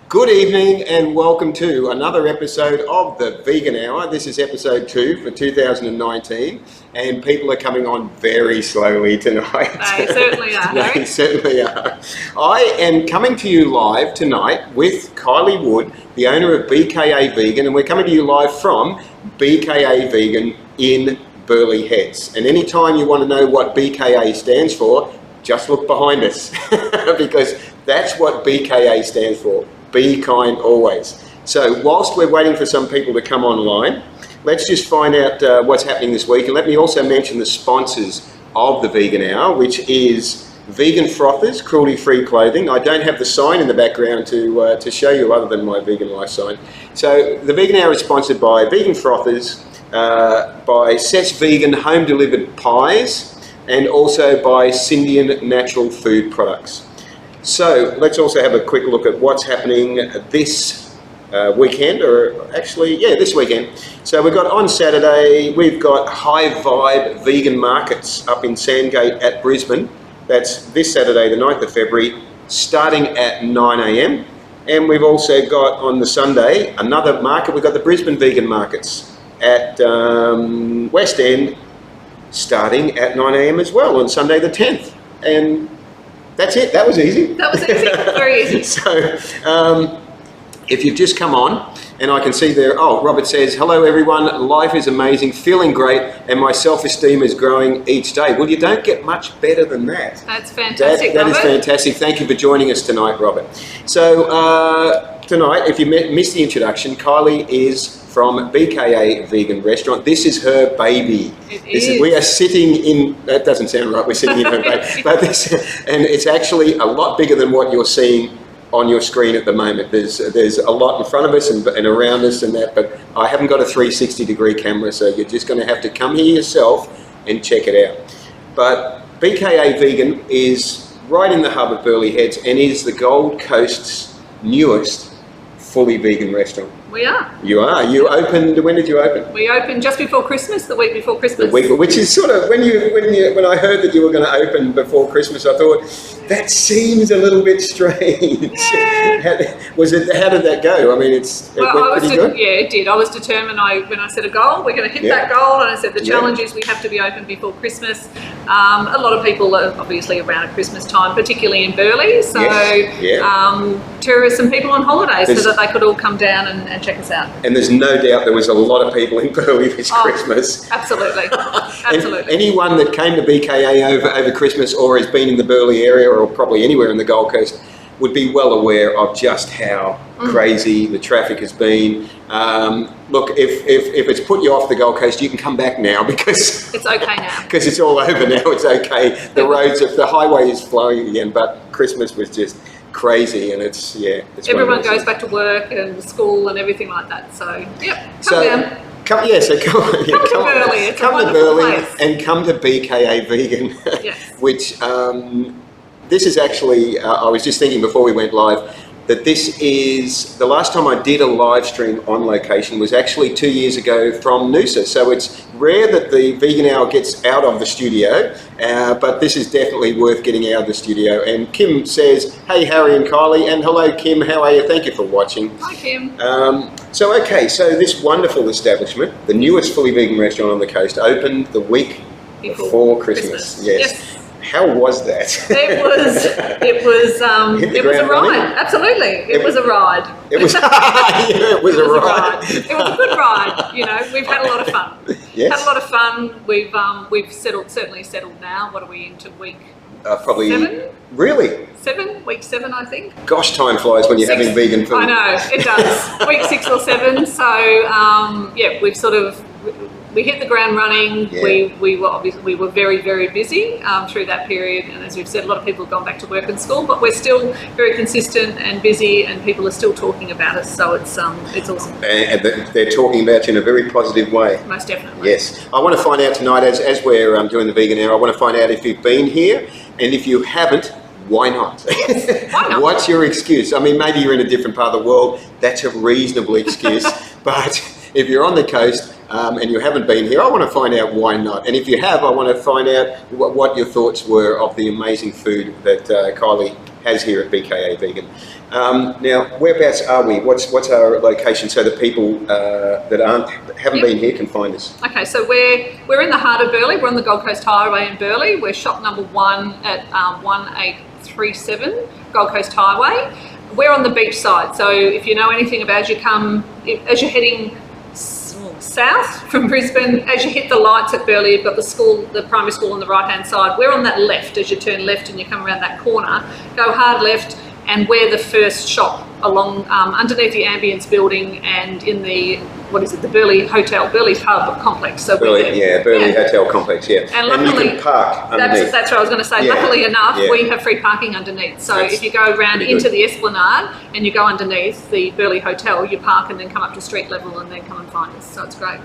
Good evening and welcome to another episode of the Vegan Hour. This is episode 2 for 2019 and people are coming on very slowly tonight. They certainly are. They certainly are. I am coming to you live tonight with Kylie Wood, the owner of BKA Vegan, and we're coming to you live from BKA Vegan in Burleigh Heads. And anytime you want to know what BKA stands for, just look behind us because that's what BKA stands for. Be kind always. So whilst we're waiting for some people to come online, let's just find out what's happening this week. And let me also mention the sponsors of the Vegan Hour, which is Vegan Frothers, cruelty-free clothing. I don't have the sign in the background to show you other than my Vegan Life sign. So the Vegan Hour is sponsored by Vegan Frothers, by Cess Vegan Home Delivered Pies, and also by Scindian Natural Food Products. So let's also have a quick look at what's happening this weekend, or actually, this weekend. So we've got on Saturday, we've got High Vibe Vegan Markets up in Sandgate at Brisbane. That's this Saturday, the 9th of February, starting at 9 a.m. And we've also got on the Sunday, another market. We've got the Brisbane Vegan Markets at West End, starting at 9 a.m. as well on Sunday the 10th. And that's it. That was easy. That was easy. Very easy. So, if you've just come on, and I can see there, Robert says, hello everyone, life is amazing, feeling great, and my self-esteem is growing each day. Well, you don't get much better than that. That's fantastic, That is fantastic. Thank you for joining us tonight, Robert. So, tonight, if you missed the introduction, Kylie is from BKA Vegan Restaurant. This is her baby. We are sitting in, that doesn't sound right, we're sitting in her baby, but and it's actually a lot bigger than what you're seeing on your screen at the moment. There's a lot in front of us and around us and that, but I haven't got a 360-degree camera, so you're just going to have to come here yourself and check it out. But BKA Vegan is right in the hub of Burleigh Heads and is the Gold Coast's newest fully vegan restaurant. We are. You are. You opened, when did you open? We opened just before Christmas, the week before Christmas. The week, which is sort of, when I heard that you were going to open before Christmas, I thought, that seems a little bit strange. Yeah. How did that go? I mean, it went pretty good? Yeah, it did. I was determined, when I set a goal, we're going to hit that goal, and I said the challenge is we have to be open before Christmas. A lot of people are obviously around at Christmas time, particularly in Burleigh, so tourists and people on holidays so that they could all come down and check us out. And there's no doubt there was a lot of people in Burleigh this Christmas. Absolutely. Absolutely. Anyone that came to BKA over Christmas or has been in the Burleigh area or probably anywhere in the Gold Coast would be well aware of just how crazy the traffic has been. Look, if it's put you off the Gold Coast, you can come back now because it's okay now. Because it's all over now. It's okay. The highway is flowing again, but Christmas was just crazy, and it's everyone goes back to work and school and everything like that. So come down. Come to Burleigh and come to BKA Vegan, which this is actually, I was just thinking before we went live, that this is, the last time I did a live stream on location was actually 2 years ago from Noosa. So it's rare that the Vegan Hour gets out of the studio, but this is definitely worth getting out of the studio. And Kim says, hey Harry and Kylie, and hello Kim, how are you? Thank you for watching. Hi Kim. So this wonderful establishment, the newest fully vegan restaurant on the coast, opened the week before Christmas. Yes. How was that? It was a ride. Absolutely. It was a ride. It was a ride. It was a good ride. We've had a lot of fun. Yes. Had a lot of fun. We've certainly settled now. What are we into week? Probably 7? Really? 7? Week 7, I think. Gosh, time flies when you're having vegan food. I know, it does. Week 6 or 7. So we hit the ground running. Yeah. We were very, very busy through that period, and as we've said, a lot of people have gone back to work and school, but we're still very consistent and busy, and people are still talking about us. So it's awesome. And they're talking about you in a very positive way. Most definitely. Yes. I want to find out tonight, as we're doing the Vegan Hour, I want to find out if you've been here, and if you haven't, why not? Why not? What's your excuse? I mean, maybe you're in a different part of the world. That's a reasonable excuse, but if you're on the coast and you haven't been here, I want to find out why not. And if you have, I want to find out what your thoughts were of the amazing food that Kylie has here at BKA Vegan. Now, whereabouts are we? What's our location so that people that haven't been here can find us? Okay, so we're in the heart of Burleigh. We're on the Gold Coast Highway in Burleigh. We're shop number 1 at 1837 Gold Coast Highway. We're on the beach side, so if you know anything about as you're heading south from Brisbane, as you hit the lights at Burleigh, you've got the primary school on the right hand side. We're on that left as you turn left and you come around that corner. Go hard left, and we're the first shop along underneath the Ambience building and in the the Burleigh Hotel, Burleigh Pub complex. So Burleigh Hotel complex, yeah. And luckily, you can park underneath. That's what I was going to say. Yeah. Luckily enough, we have free parking underneath. So if you go around into the Esplanade and you go underneath the Burleigh Hotel, you park and then come up to street level and then come and find us. So it's great.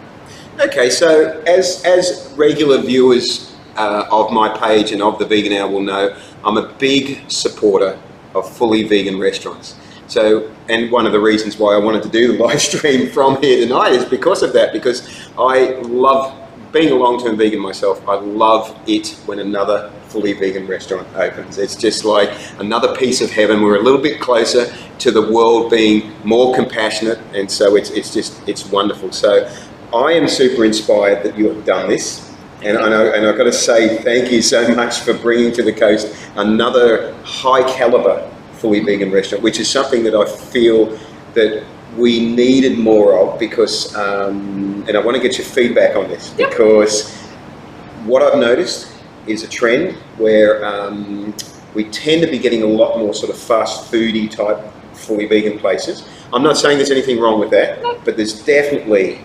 Okay, so as regular viewers of my page and of the Vegan Hour will know, I'm a big supporter of fully vegan restaurants. So, and one of the reasons why I wanted to do the live stream from here tonight is because of that, because I love, being a long-term vegan myself, I love it when another fully vegan restaurant opens. It's just like another piece of heaven. We're a little bit closer to the world being more compassionate, and so it's wonderful. So I am super inspired that you have done this. And I've got to say thank you so much for bringing to the coast another high caliber fully vegan restaurant, which is something that I feel that we needed more of, because, and I want to get your feedback on this, because what I've noticed is a trend where we tend to be getting a lot more sort of fast foody type fully vegan places. I'm not saying there's anything wrong with that, but there's definitely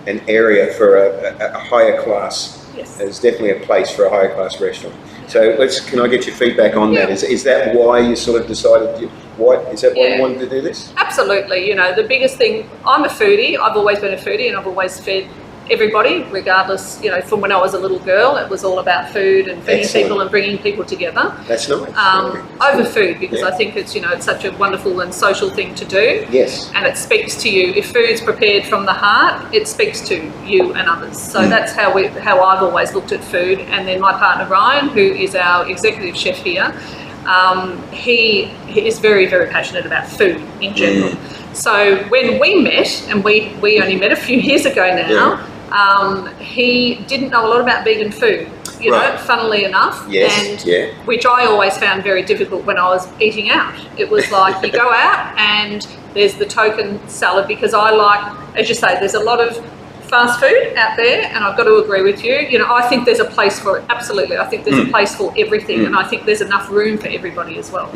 an area for a higher class. Yes. There's definitely a place for a higher class restaurant. So can I get your feedback on that? Is that why you sort of decided, you wanted to do this? Absolutely. You know, the biggest thing, I'm a foodie. I've always been a foodie, and I've always fed everybody, regardless, you know, from when I was a little girl, it was all about food and feeding people and bringing people together. That's nice. Over food, because I think it's, you know, it's such a wonderful and social thing to do. Yes. And it speaks to you. If food's prepared from the heart, it speaks to you and others. So that's how I've always looked at food. And then my partner Ryan, who is our executive chef here, he is very, very passionate about food in general. So when we met, and we only met a few years ago now, he didn't know a lot about vegan food, you know, funnily enough, which I always found very difficult when I was eating out. It was like, you go out and there's the token salad, because I like, as you say, there's a lot of fast food out there, and I've got to agree with you. You know, I think there's a place for it. Absolutely, I think there's a place for everything, and I think there's enough room for everybody as well,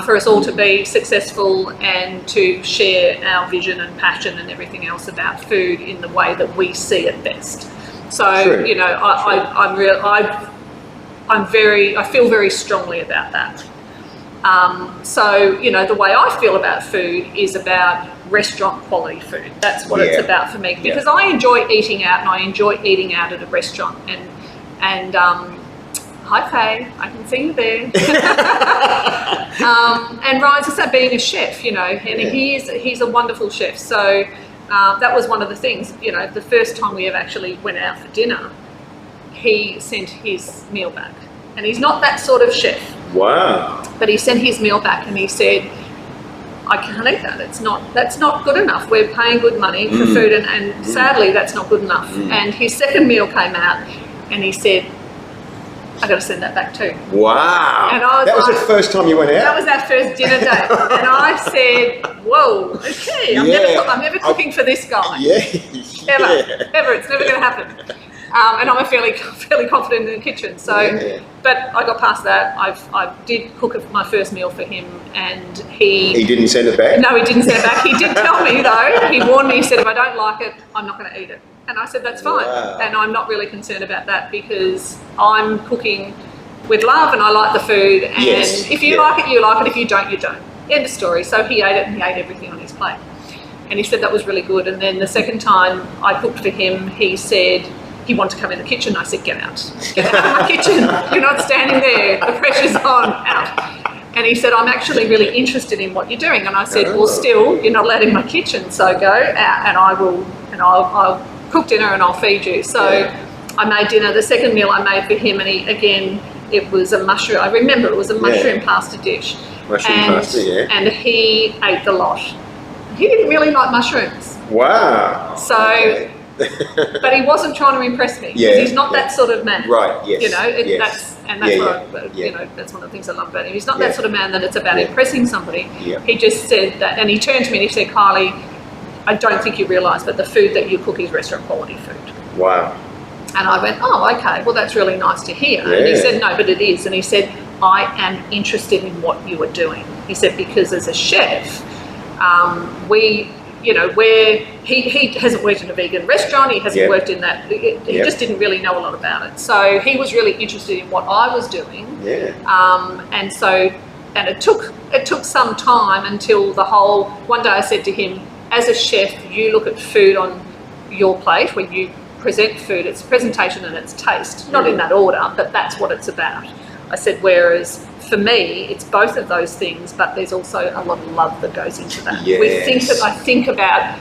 for us all to be successful and to share our vision and passion and everything else about food in the way that we see it best. So, you know, I feel very strongly about that. So, you know, the way I feel about food is about restaurant quality food. That's what it's about for me, because I enjoy eating out, and I enjoy eating out at a restaurant. And hi Faye, I can see you there. And Ryan's just being a chef, you know, and he's a wonderful chef. So that was one of the things, you know, the first time we ever actually went out for dinner, he sent his meal back, and he's not that sort of chef. Wow. But he sent his meal back and he said, I can't eat that. That's not good enough. We're paying good money for food, and sadly that's not good enough. And his second meal came out and he said, I got to send that back too. Wow. And I was that was the first time you went out? That was our first dinner date. And I said, whoa, okay, I'm never cooking for this guy. Ever. It's never going to happen. And I'm fairly confident in the kitchen. So, but I got past that. I did cook my first meal for him, and he didn't send it back? No, he didn't send it back. He did tell me though. He warned me. He said, if I don't like it, I'm not going to eat it. And I said, that's fine. Wow. And I'm not really concerned about that, because I'm cooking with love and I like the food. And if you like it, you like it. If you don't, you don't. End of story. So he ate it, and he ate everything on his plate. And he said that was really good. And then the second time I cooked for him, he said he wanted to come in the kitchen. I said, get out of my kitchen. You're not standing there. The pressure's on. Out. And he said, I'm actually really interested in what you're doing. And I said, well, still, you're not allowed in my kitchen. So go out, and I'll cook dinner and I'll feed you. So I made dinner. The second meal I made for him, and he, again, it was a mushroom. I remember it was a mushroom pasta dish. Mushroom pasta, yeah. And he ate the lot. He didn't really like mushrooms. Wow. So, okay. but he wasn't trying to impress me because he's not that sort of man. Right. Yes. You know, yes. you know, that's one of the things I love about him. He's not Yeah. that sort of man that it's about impressing somebody. Yeah. He just said that, and he turned to me and he said, "Kylie, I don't think you realise, but the food that you cook is restaurant quality food." Wow. And I went, "Oh, okay. Well, that's really nice to hear." Yeah. And he said, "No, but it is." And he said, "I am interested in what you are doing." He said, "Because as a chef, where he hasn't worked in a vegan restaurant, he hasn't worked in that, he just didn't really know a lot about it. So he was really interested in what I was doing. Yeah. And it took some time until one day I said to him, as a chef, you look at food on your plate, when you present food, it's presentation and it's taste, not in that order, but that's what it's about. I said, whereas for me, it's both of those things, but there's also a lot of love that goes into that. Yes. I think about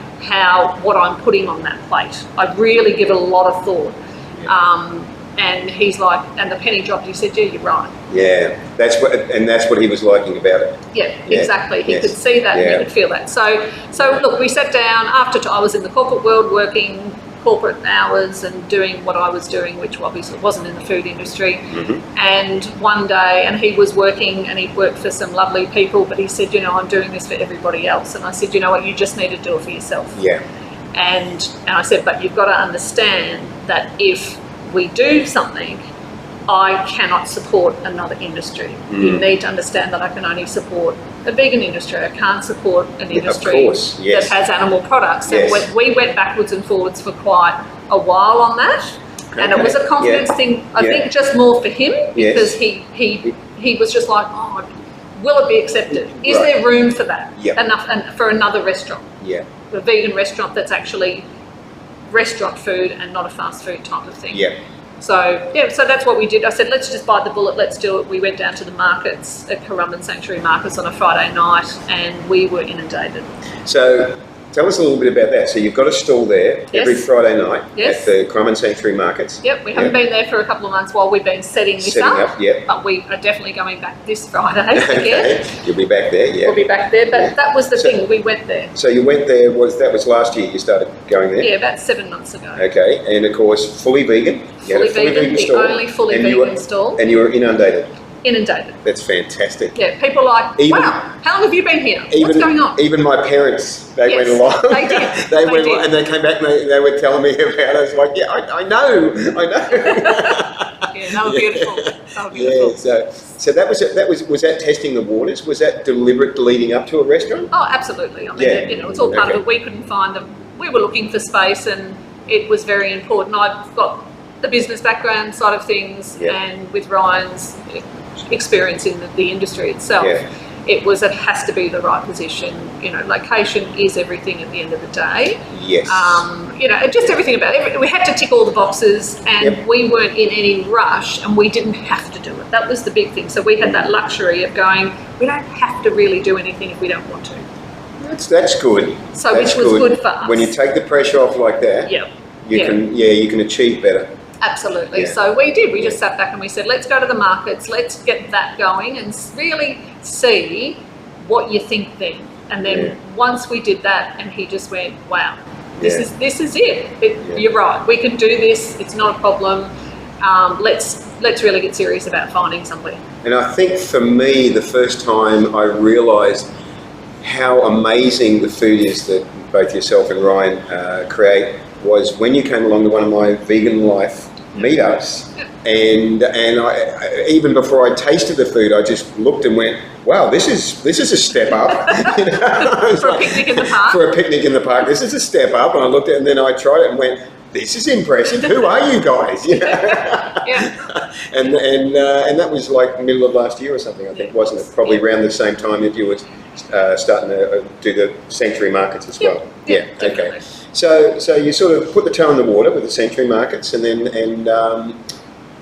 what I'm putting on that plate. I really give it a lot of thought. Yeah. And he's like, and the penny dropped. He said, "Yeah, you're right." Yeah, that's what he was liking about it. Yeah, exactly. He could see that and he could feel that. So look, we sat down after I was in the corporate world working corporate hours and doing what I was doing, which obviously wasn't in the food industry. Mm-hmm. And one day, and he was working and he worked for some lovely people, but he said, I'm doing this for everybody else. And I said, you know what, you just need to do it for yourself. Yeah. And I said, but you've got to understand that if we do something, I cannot support another industry. You need to understand that I can only support a vegan industry. I can't support an industry that has animal products. Yes. And we went backwards and forwards for quite a while on that. Okay. And it was a confidence thing, I think, just more for him, because he was just like, oh, will it be accepted? Is there room for that? Enough and for another restaurant? Yeah. A vegan restaurant that's actually restaurant food and not a fast food type of thing. Yeah. So that's what we did. I said, let's just bite the bullet, let's do it. We went down to the markets at Currumbin Sanctuary Markets on a Friday night and we were inundated. So tell us a little bit about that. So you've got a stall there every Friday night at the Currumbin Sanctuary Markets. Yep, we haven't been there for a couple of months while we've been setting this up. But we are definitely going back this Friday again. You'll be back there, We'll be back there, but that was the thing, we went there. So you went there, that was last year you started going there? Yeah, about 7 months ago. Okay, and of course, fully vegan. Fully vegan, the only fully vegan stall. And you were inundated. Inundated. That's fantastic. Yeah, people are like, wow, how long have you been here? What's going on? Even my parents, they went along. They did. They went along, and they came back and they were telling me about it. I was like, yeah, I know. Yeah, they were beautiful. They were beautiful. Yeah, so that was that testing the waters? Was that deliberate leading up to a restaurant? Oh, absolutely. I mean, it's all part of it. We couldn't find them. We were looking for space, and it was very important. I've got the business background side of things, and with Ryan's experience in the industry itself, it has to be the right position. Location is everything at the end of the day. Yes. Just everything about it. We had to tick all the boxes, and we weren't in any rush, and we didn't have to do it. That was the big thing. So we had that luxury of going, we don't have to really do anything if we don't want to. That's good. So which was good for us. When you take the pressure off like that, you can achieve better. Absolutely. So we did. We just sat back and we said, let's go to the markets, let's get that going and really see what you think then. And then once we did that, and he just went, wow, this is it. You're right. We can do this. It's not a problem. Let's really get serious about finding somewhere. And I think for me, the first time I realised how amazing the food is that both yourself and Ryan create was when you came along to one of my vegan life meetups, and I, even before I tasted the food, I just looked and went, wow, this is a step up. For a picnic in the park? For a picnic in the park, this is a step up. And I looked at it, and then I tried it and went, this is impressive. Who are you guys? And that was like middle of last year or something, I think, wasn't it? Probably around the same time that you were starting to do the sanctuary markets as well. Okay. So you sort of put the toe in the water with the sanctuary markets, and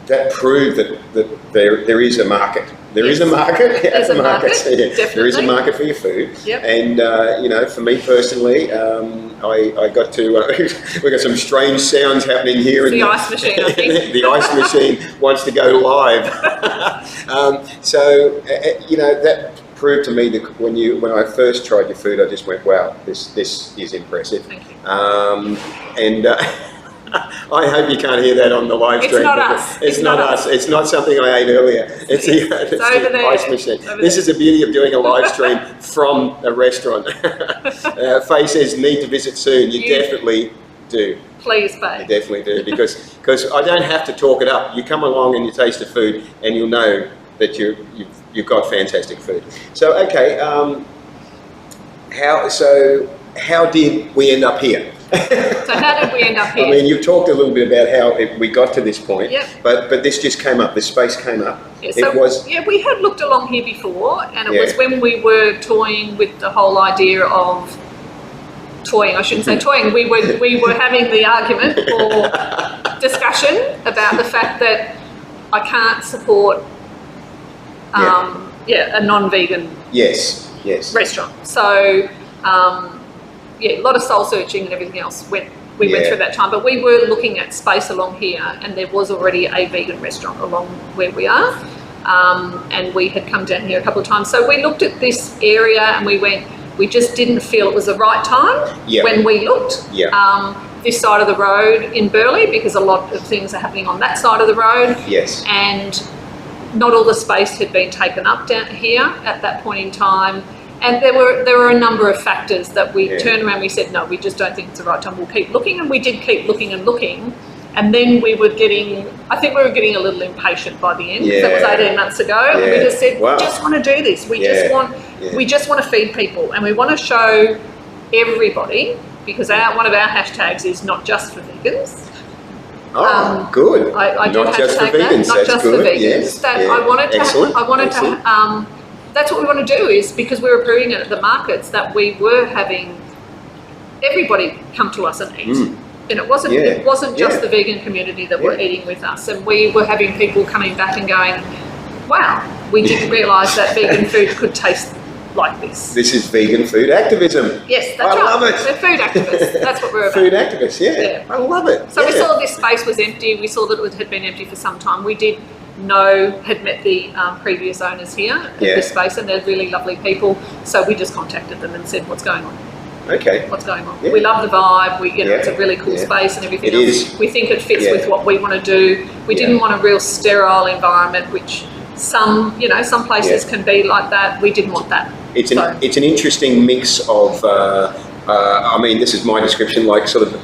that proved that there is a market. There is a market. There's a market, Yeah. There is a market for your food. Yep. And, you know, for me personally, I got to, we got some strange sounds happening here. It's the ice machine, I think. The ice machine wants to go live. So, you know, that proved to me that when I first tried your food, I just went, wow, this is impressive. Thank you. And I hope you can't hear that on the live stream. It's not us. It's not us. It's not something I ate earlier. It's the ice machine. This is the beauty of doing a live stream from a restaurant. Faye says, need to visit soon. You definitely do. Please, Faye. You definitely do, because I don't have to talk it up. You come along and you taste the food and you'll know that you've got fantastic food. So, okay, how did we end up here? So how did we end up here? I mean, you've talked a little bit about how we got to this point, yep. but this just came up, this space came up. Yeah, so we had looked along here before, and it was when we were toying with the whole idea of toying, I shouldn't say toying, we were having the argument or discussion about the fact that I can't support a non-vegan restaurant. So a lot of soul searching and everything else we went through that time, but we were looking at space along here, and there was already a vegan restaurant along where we are, and we had come down here a couple of times. So we looked at this area and we just didn't feel it was the right time when we looked. This side of the road in Burleigh, because a lot of things are happening on that side of the road. Yes. And not all the space had been taken up down here at that point in time. And there were a number of factors that we turned around and we said, no, we just don't think it's the right time. We'll keep looking. And we did keep looking and looking. And then I think we were getting a little impatient by the end. Yeah. That was 18 months ago. Yeah. And we just said, we just want to do this. We just want to feed people. And we want to show everybody, because one of our hashtags is not just for vegans. Oh, good. I not just for vegans. Not just for vegans. I wanted to that's what we want to do, is because we were proving it at the markets that we were having everybody come to us and eat. And it wasn't just the vegan community that were eating with us. And we were having people coming back and going, wow, we didn't realise that vegan food could taste like this. This is vegan food activism. Yes, that's right. I love it. We're food activists. That's what we're about. Food activists, yeah. I love it. So we saw this space was empty. We saw that it had been empty for some time. We had met the previous owners here of this space, and they're really lovely people. So we just contacted them and said, what's going on? Okay. What's going on? Yeah. We love the vibe. It's a really cool space and everything else. We think it fits with what we want to do. We didn't want a real sterile environment, which some places can be like that. We didn't want that. It's an interesting mix of, I mean, this is my description, like sort of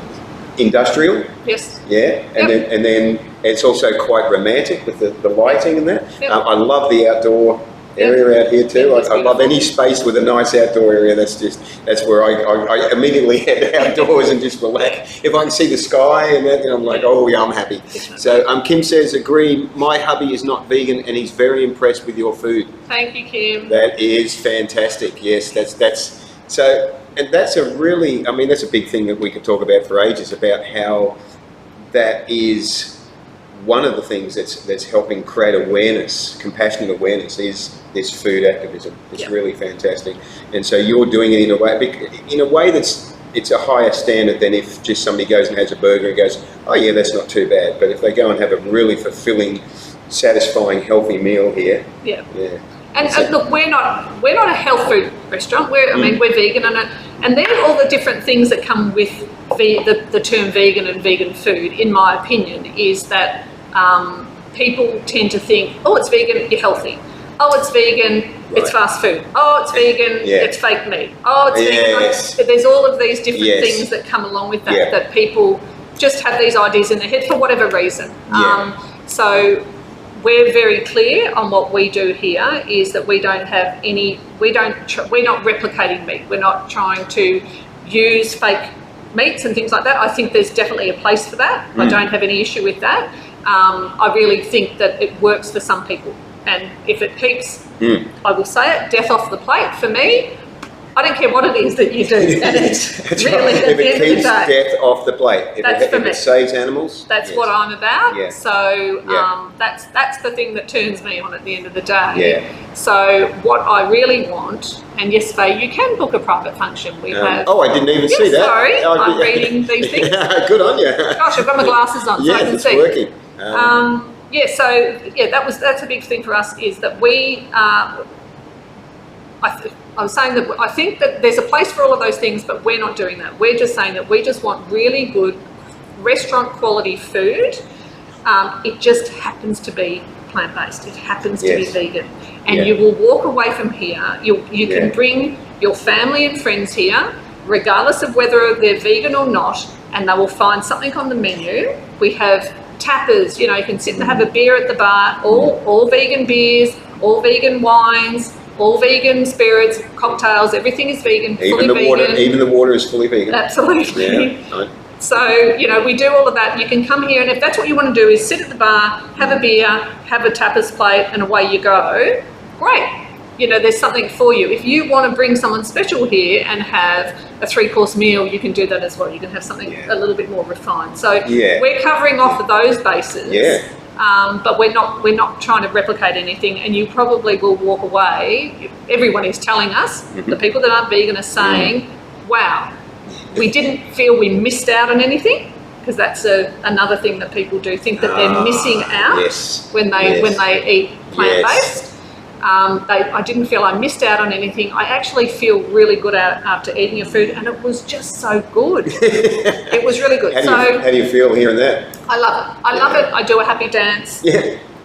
industrial. Yes. Yeah, and then it's also quite romantic with the lighting and that. Yep. I love the outdoor area out here too. I love any space with a nice outdoor area. That's where I immediately head outdoors and just relax. If I can see the sky and that, then I'm like, oh yeah, I'm happy. So Kim says, agree, my hubby is not vegan and he's very impressed with your food. Thank you, Kim. That is fantastic. Yes, that's so. And that's a big thing that we could talk about for ages, about how that is one of the things that's helping create awareness, compassionate awareness, is this food activism. It's really fantastic. And so you're doing it in a way it's a higher standard than if just somebody goes and has a burger and goes, oh yeah, that's not too bad. But if they go and have a really fulfilling, satisfying, healthy meal here. Yeah. And look, we're not a health food restaurant. We're vegan, and there are all the different things that come with the term vegan and vegan food. In my opinion, is that people tend to think, oh, it's vegan, you're healthy. Oh, it's vegan, it's fast food. Oh, it's vegan, it's fake meat. Oh, it's vegan. There's all of these different things that come along with that that people just have these ideas in their head for whatever reason. So we're very clear on what we do here is that we're not replicating meat. We're not trying to use fake meats and things like that. I think there's definitely a place for that. I don't have any issue with that. I really think that it works for some people. And if it keeps, I will say it, death off the plate for me, I don't care what it is that you do. And it's really, right. at If the it end of the keeps day, death off the plate, if it saves animals, that's what I'm about. Yeah. So Yeah. that's the thing that turns me on at the end of the day. Yeah. So what I really want, and yes, Faye, you can book a private function. We have. Oh, I didn't even see that. Sorry, I'm reading these things. Good on you. Gosh, I've got my glasses on, so I can it's see. Working. That's a big thing for us, is that we. I was saying that I think that there's a place for all of those things, but we're not doing that. We're just saying that we just want really good restaurant quality food. It just happens to be plant-based. It happens to be vegan. And you will walk away from here. You can bring your family and friends here, regardless of whether they're vegan or not, and they will find something on the menu. We have tappers, you can sit and have a beer at the bar, all vegan beers, all vegan wines, all vegan spirits, cocktails, everything is vegan, even the water is fully vegan. Absolutely. Yeah. So, we do all of that. You can come here, and if that's what you want to do, is sit at the bar, have a beer, have a tapas plate, and away you go. Great. There's something for you. If you want to bring someone special here and have a 3-course meal, you can do that as well. You can have something a little bit more refined. So we're covering off of those bases. Yeah. But we're not trying to replicate anything, and you probably will walk away. Everyone is telling us, the people that aren't vegan are saying, wow, we didn't feel we missed out on anything, because that's another thing that people do, think that they're missing out when they eat plant-based. I didn't feel I missed out on anything. I actually feel really good after eating your food, and it was just so good. It was really good. How do you feel hearing that? I love it. I love it. I do a happy dance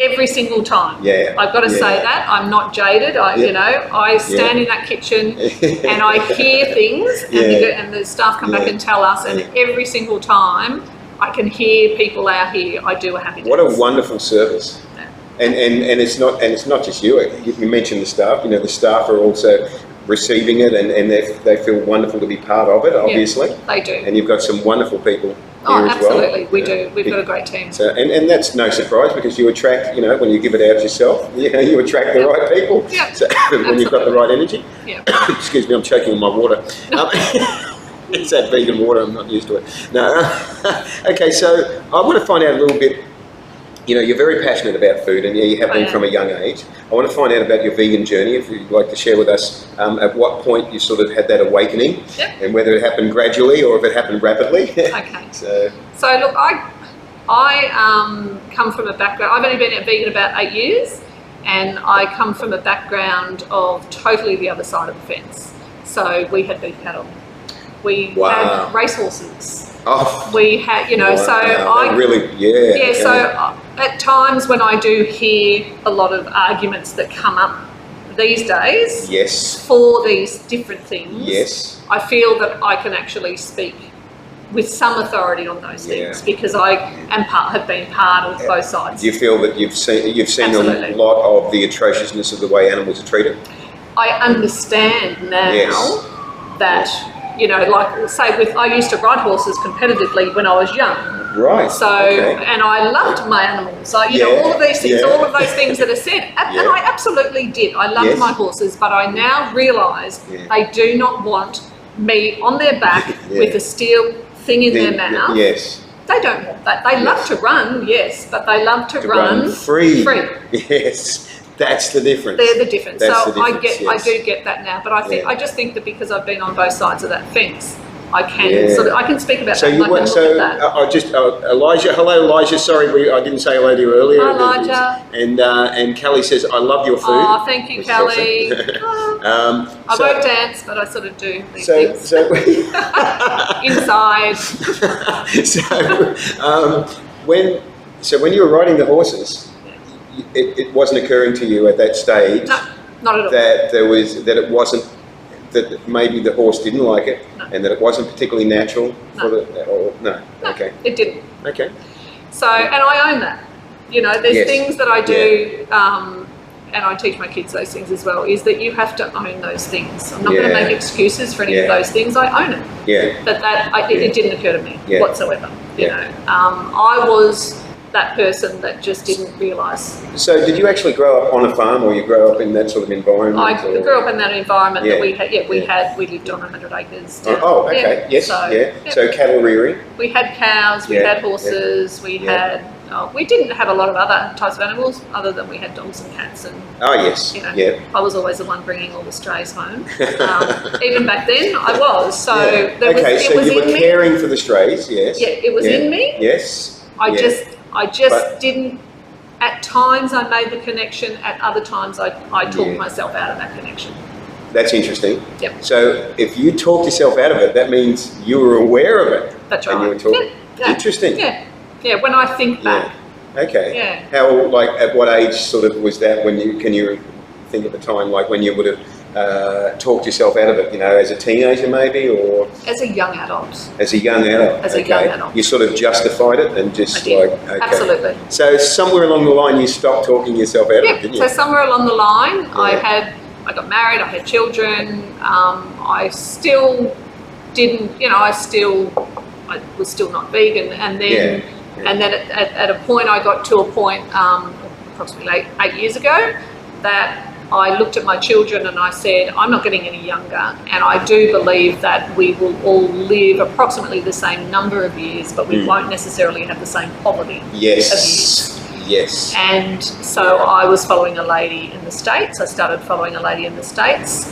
every single time. Yeah. I've got to say that. I'm not jaded. I stand in that kitchen and I hear things, and the staff come back and tell us, and every single time I can hear people out here, I do a happy dance. What a wonderful service. And it's not just you. You mentioned the staff. The staff are also receiving it, and they feel wonderful to be part of it. Obviously, they do. And you've got some wonderful people here as well. Absolutely, we do. We've got a great team. So, and that's no surprise, because you attract. When you give it out yourself, you attract the right people. Yeah. So when you've got the right energy. Yeah. Excuse me, I'm choking on my water. It's that vegan water. I'm not used to it. No. Okay, so I want to find out a little bit. You're very passionate about food, and you have been from a young age. I want to find out about your vegan journey, if you'd like to share with us at what point you sort of had that awakening, and whether it happened gradually or if it happened rapidly. Okay. So look, I come from a background, I've only been a vegan about 8 years, and I come from a background of totally the other side of the fence. So we had beef cattle. We had racehorses. Oh, we had, so I really, so at times when I do hear a lot of arguments that come up these days for these different things, I feel that I can actually speak with some authority on those things, because I have been part of both sides. Do you feel that you've seen a lot of the atrociousness of the way animals are treated? I understand now that, like say I used to ride horses competitively when I was young. Right. So, and I loved my animals. All of these things, all of those things that are said. And I absolutely did. I loved my horses, but I now realise they do not want me on their back with a steel thing in their mouth. Yes. They don't want that. They love to run, but they love to run free. Yes. That's the difference. They're the difference. That's so the difference, I do get that now, but I just think that because I've been on both sides of that fence, I can I can speak about that. Elijah, hello Elijah. Sorry, I didn't say hello to you earlier. Hi, Elijah. And Kelly says, I love your food. Oh, thank you, Kelly. Awesome. I won't dance, but I sort of do these things. Inside. When you were riding the horses, it wasn't occurring to you at that stage not at all. that maybe the horse didn't like it, and that it wasn't particularly natural Okay. It didn't. Okay. So, and I own that. There's things that I do, and I teach my kids those things as well, is that you have to own those things. I'm not going to make excuses for any of those things. I own it. Yeah. But it didn't occur to me whatsoever. I was that person that just didn't realise. So did you actually grow up on a farm, or you grow up in that sort of environment? I grew up in that environment that we had. Yeah, we lived on 100 acres. Oh, okay. Yes. So cattle rearing. We had cows. We had horses. We had. We didn't have a lot of other types of animals, other than we had dogs and cats. And I was always the one bringing all the strays home. Even back then, I was. So so you were caring for the strays. Yes. Yeah, it was in me. Yes. I just didn't. At times, I made the connection. At other times, I talked myself out of that connection. That's interesting. Yep. So if you talked yourself out of it, that means you were aware of it. That's right. And you were talking. Yeah. Interesting. Yeah. Yeah, when I think back. Okay. Yeah. How, like, at what age sort of was that can you think of a time, like, when you would have talked yourself out of it, as a teenager maybe, or? As a young adult. As a young adult. As a young adult. You sort of justified it and just Absolutely. So somewhere along the line you stopped talking yourself out of it, didn't you? So somewhere along the line I got married, I had children, I still didn't, I was still not vegan, and then at a point I got to a point approximately 8 years ago that I looked at my children and I said, I'm not getting any younger, and I do believe that we will all live approximately the same number of years, but we won't necessarily have the same quality of years. Yes. And so I was following a lady in the States. I started following a lady in the States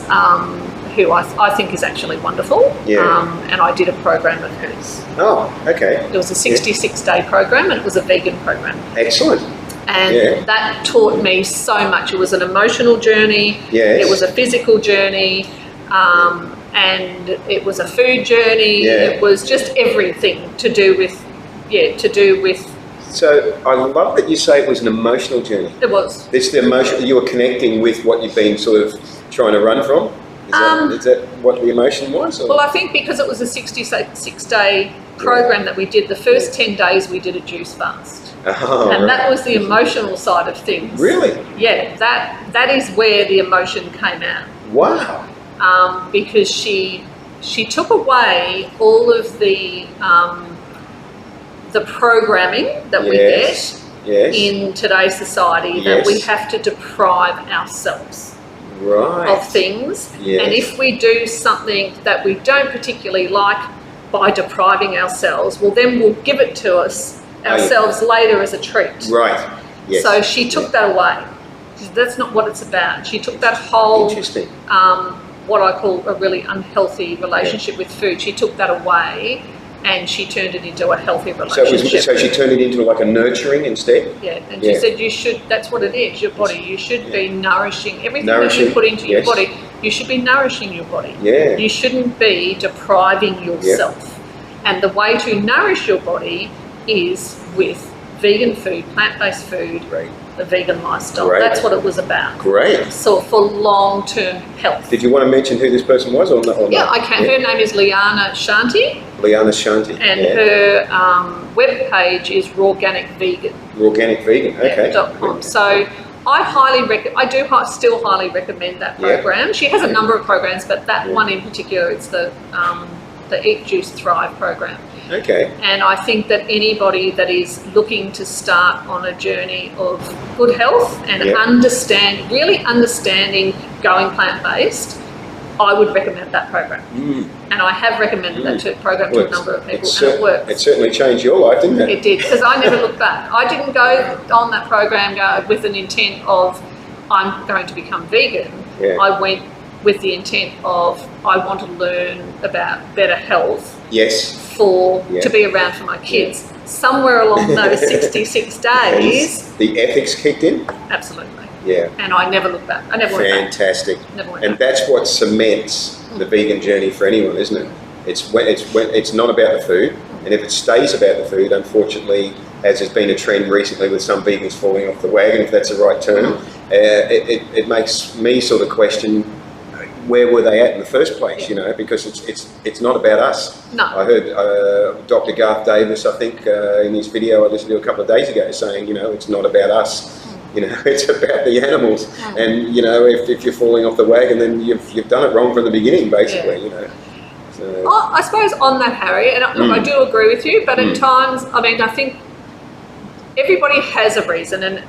who I think is actually wonderful. And I did a program of hers. Oh, okay. It was a 66-day program, and it was a vegan program. Excellent. And that taught me so much. It was an emotional journey. Yes. It was a physical journey. And it was a food journey. It was just everything to do with. So I love that you say it was an emotional journey. It was. It's the emotion, you were connecting with what you've been sort of trying to run from? Is that what the emotion was? Or? Well, I think because it was a 66-day program that we did, the first 10 days we did a juice fast. And that was the emotional side of things. Really? Yeah, that is where the emotion came out. Wow. Because she took away all of the programming that we get in today's society, that we have to deprive ourselves of things. And if we do something that we don't particularly like by depriving ourselves, well, then we'll give it to ourselves later as a treat. Right. Yes. So she took that away. That's not what it's about. She took that whole, what I call a really unhealthy relationship with food. She took that away, and she turned it into a healthy relationship. So she turned it into like a nurturing instead? Yeah, and she said you should, that's what it is, your body. You should be nourishing everything that you put into your body. You should be nourishing your body. Yeah. You shouldn't be depriving yourself. And the way to nourish your body is with vegan food, plant-based food, the vegan lifestyle. That's what it was about. Great. So for long-term health. Did you want to mention who this person was or not? Yeah, I can. Her name is Liana Shanti. Liana Shanti. And her web page is Rawganic Vegan. Rawganic Vegan, okay. .com. So I still highly recommend that program. She has a number of programs, but that one in particular, it's the Eat, Juice, Thrive program. Okay. And I think that anybody that is looking to start on a journey of good health and really understanding going plant-based, I would recommend that program. And I have recommended that program to a number of people, and it works. It certainly changed your life, didn't it? It did, because I never looked back. I didn't go on that program with an intent of, I'm going to become vegan. I went with the intent of, I want to learn about better health. To be around for my kids. Somewhere along those 66 days, the ethics kicked in? Absolutely. Yeah. And I never looked back. I never went back. Fantastic. Never went and back. That's what cements the vegan journey for anyone, isn't it? It's not about the food, and if it stays about the food, unfortunately, as there's been a trend recently with some vegans falling off the wagon, if that's the right term, it makes me sort of question, where were they at in the first place, because it's not about us. No. I heard Dr. Garth Davis, I think, in his video I listened to a couple of days ago, saying, it's not about us. It's about the animals. And, if you're falling off the wagon, then you've done it wrong from the beginning, basically, So. I suppose on that, Harry, and I do agree with you, but at times, I think everybody has a reason, and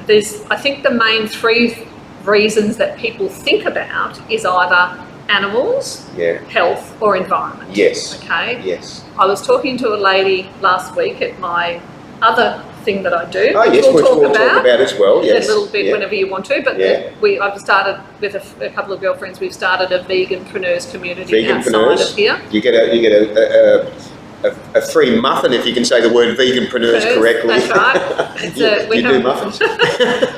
I think the main three reasons that people think about is either animals, health, or environment. Yes. Okay. Yes. I was talking to a lady last week at my other thing that I do. Oh, yes, which we'll talk about as well. Yes. A little bit whenever you want to. But I've started with a couple of girlfriends. We've started a veganpreneurs community outside of here. You get a free muffin if you can say the word veganpreneurs correctly. That's right. You do muffins.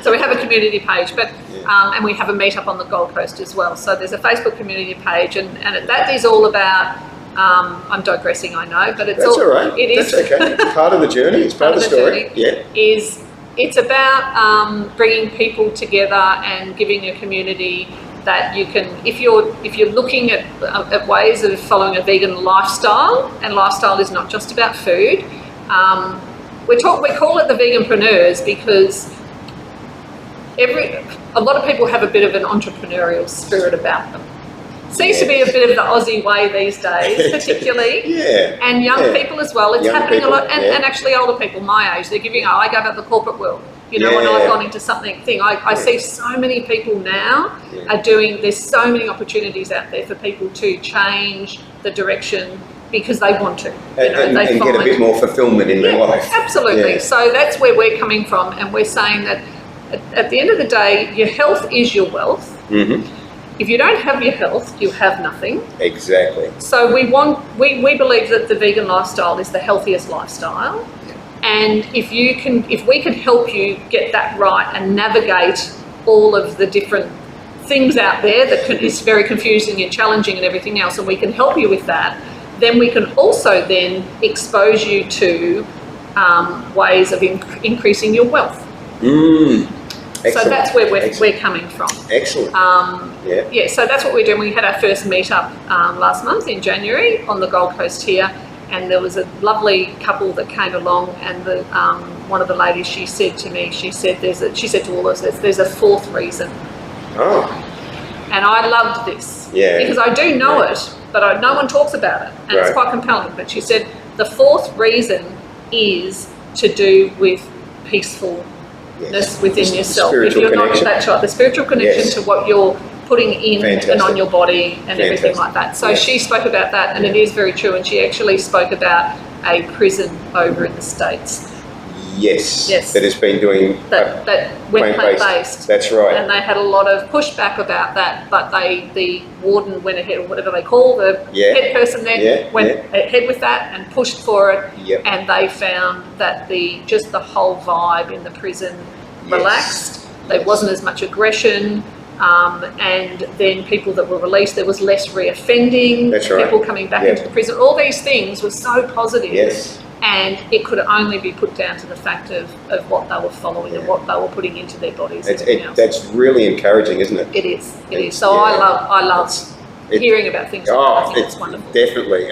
So we have a community page, but and we have a meetup on the Gold Coast as well. So there's a Facebook community page, and that is all about. I'm digressing, I know, but it's all right. It is. That's okay. It's part of the journey. It's part of the story. It's about bringing people together and giving a community that you can, if you're looking at ways of following a vegan lifestyle, and lifestyle is not just about food. We call it the veganpreneurs because a lot of people have a bit of an entrepreneurial spirit about them. Seems to be a bit of the Aussie way these days, particularly. And young people as well. It's happening a lot. And actually older people my age, they're giving, I go about the corporate world. You know, when I've gone into I see so many people now are doing, there's so many opportunities out there for people to change the direction because they want to. And get a bit more fulfillment in their life. Absolutely. So that's where we're coming from. And we're saying that at the end of the day, your health is your wealth. Mm-hmm. If you don't have your health, you have nothing. Exactly. So we believe that the vegan lifestyle is the healthiest lifestyle. And if we can help you get that right and navigate all of the different things out there that is very confusing and challenging and everything else, and we can help you with that, then we can also then expose you to ways of increasing your wealth. Excellent. So that's where we're coming from. Excellent. So that's what we're doing. We had our first meetup last month in January on the Gold Coast here, and there was a lovely couple that came along, and one of the ladies, she said to me, she said to all of us, there's a fourth reason. Oh. And I loved this. Because I do know it, but no one talks about it, and it's quite compelling. But she said the fourth reason is to do with peacefulness within yourself. Spiritual connection. That's right, the spiritual connection to what you're putting in and on your body and everything like that. So she spoke about that, and it is very true. And she actually spoke about a prison over in the States. Yes. That has been doing that went plant-based. That's right. And they had a lot of pushback about that, but the warden went ahead, or whatever they call the head person there, went ahead with that and pushed for it. And they found that the whole vibe in the prison relaxed. There wasn't as much aggression. And then people that were released, there was less reoffending. That's right. People coming back into the prison. All these things were so positive. And it could only be put down to the fact of what they were following and what they were putting into their bodies. That's really encouraging, isn't it? It is. So I love hearing about things like that. I think it's wonderful. Definitely.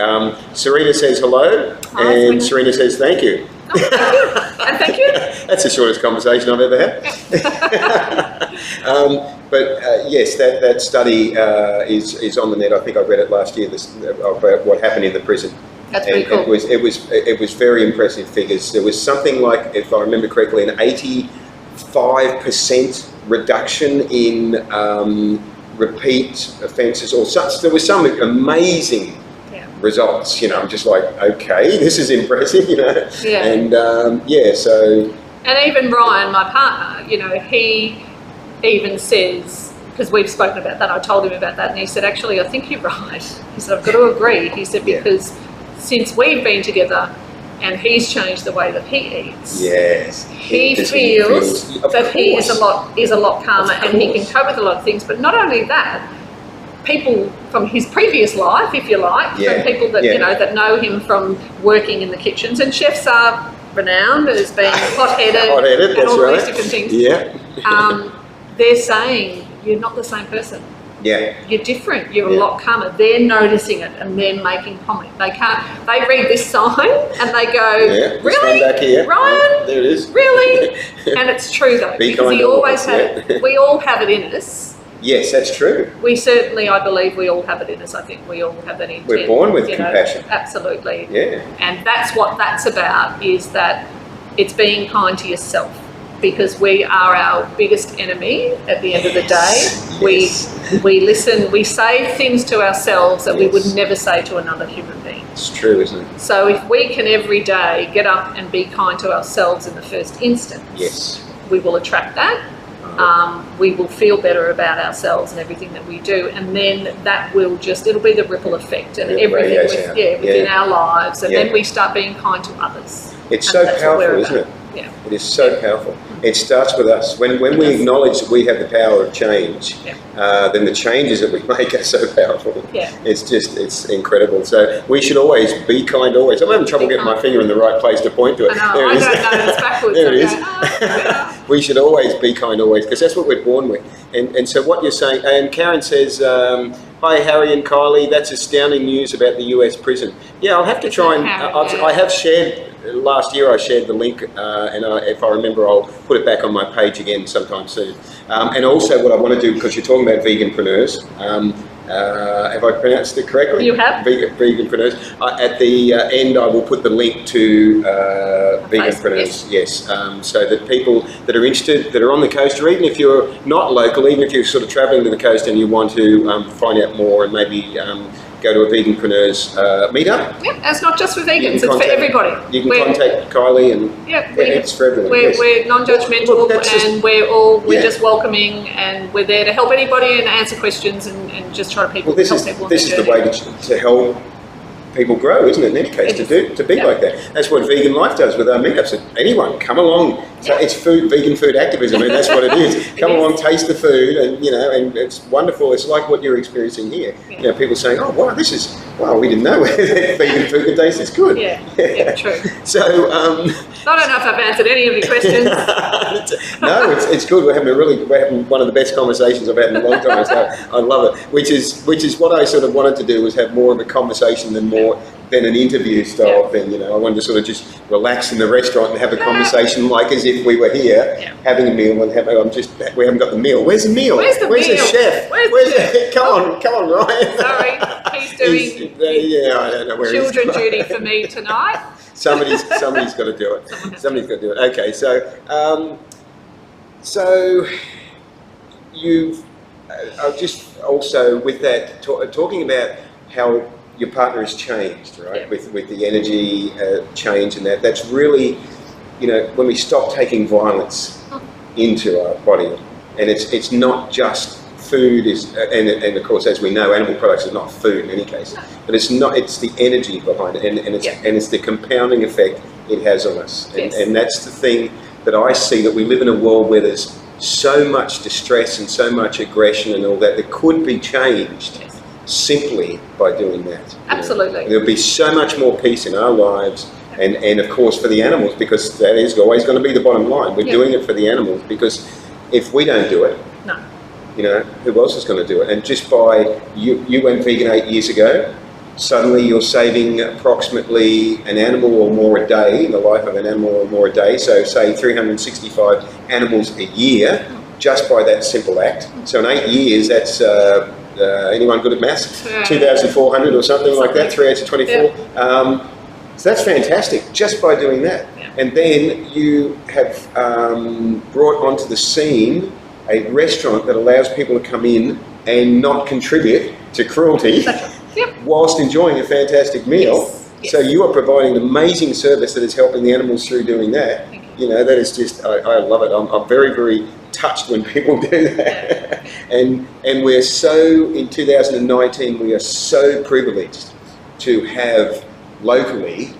Serena says hello. Hi, and Serena says thank you. Oh, thank you. And thank you. That's the shortest conversation I've ever had. But yes, that study is on the net. I think I read it last year. About what happened in the prison. That's pretty cool. It was very impressive figures. There was something like, if I remember correctly, an 85% reduction in repeat offences or such. There was some amazing results. I'm just like, okay, this is impressive. And so. And even Ryan, my partner, he even says, because we've spoken about that, I told him about that, and he said, actually, I think you're right. He said, I've got to agree. He said, because since we've been together and he's changed the way that he eats, he feels that he is a lot calmer and he can cope with a lot of things. But not only that, people from his previous life, if you like, from people that that know him from working in the kitchens, and chefs are renowned as being hot-headed and all these different things. They're saying you're not the same person. You're different. You're a lot calmer. They're noticing it and they're making comment. They read this sign and they go, really? Back here. Ryan? There it is. Really? And it's true though, because he always had we all have it in us. Yes, that's true. We certainly, I believe we all have it in us. I think we all have that intent. We're born with compassion. Absolutely. Yeah. And that's what that's about, is that it's being kind to yourself, because we are our biggest enemy at the end of the day. Yes. We listen, we say things to ourselves that we would Yes. never say to another human being. It's true, isn't it? So if we can every day get up and be kind to ourselves in the first instance, Yes. we will attract that. We will feel better about ourselves and everything that we do, and then that will it'll be the ripple effect and everything within our lives, and then we start being kind to others. It's so powerful, isn't it? Yeah. It is so powerful. It starts with us. When we acknowledge that we have the power of change, then the changes that we make are so powerful. Yeah. It's incredible. So we should always be kind always. I'm having trouble getting my finger in the right place to point to it. I know, I don't know, it's backwards. There it is. We should always be kind always, because that's what we're born with. And so what you're saying, and Karen says, hi Harry and Kylie, that's astounding news about the US prison. Yeah, I'll have to try and, I have shared, last year I shared the link, and if I remember I'll put it back on my page again sometime soon. And also what I want to do, because you're talking about veganpreneurs, have I pronounced it correctly? You have. Veganpreneurs. At the end I will put the link to veganpreneurs, yes, so that people that are interested, that are on the coast, or even if you're not local, even if you're sort of travelling to the coast and you want to find out more and maybe go to a veganpreneurs meetup. Yeah, and it's not just for vegans, it's for everybody. You can contact Kylie, and it's for everyone. We're non-judgmental, and we're just welcoming, and we're there to help anybody and answer questions and just try to help people. This is the way to help people grow, isn't it? In any case, to be like that. That's what Vegan Life does with our meetups. Anyone, come along. So it's vegan food activism, and that's what it is. Come along, taste the food, and and it's wonderful. It's like what you're experiencing here. People saying, "Oh, wow, we didn't know that vegan food could taste this good." Yeah, true. So I don't know if I've answered any of your questions. No, it's good. We're having one of the best conversations I've had in a long time. So I love it. Which is what I sort of wanted to do, was have more of a conversation than an interview style thing. I wanted to sort of just relax in the restaurant and have a conversation like as if we were here having a meal. And we haven't got the meal. Where's the meal? Where's the chef? Come on, Ryan. Sorry, he's doing I don't know where children duty for me tonight. Somebody's got to do it. Somebody's got to do it. Okay, so you've just also with that talking about how your partner has changed, right? With the energy change and that's really, when we stop taking violence into our body, and it's not just food and of course, as we know, animal products is not food in any case, but it's the energy behind it, and it's the compounding effect it has on us, and that's the thing that I see, that we live in a world where there's so much distress and so much aggression and all that could be changed simply by doing that. Absolutely. There'll be so much more peace in our lives, and of course for the animals, because that is always going to be the bottom line. We're doing it for the animals, because if we don't do it, who else is going to do it? And just by you went vegan 8 years ago, suddenly you're saving approximately an animal or more a day, in the life of an animal or more a day, so say 365 animals a year, just by that simple act. So in 8 years, that's anyone good at maths? 2,400 or something like that, 3 8 24. So that's fantastic, just by doing that. And then you have brought onto the scene a restaurant that allows people to come in and not contribute to cruelty, whilst enjoying a fantastic meal. So you are providing an amazing service that is helping the animals through doing that. That is just, I love it. I'm very, very touched when people do that. And we're so, in 2019, we are so privileged to have locally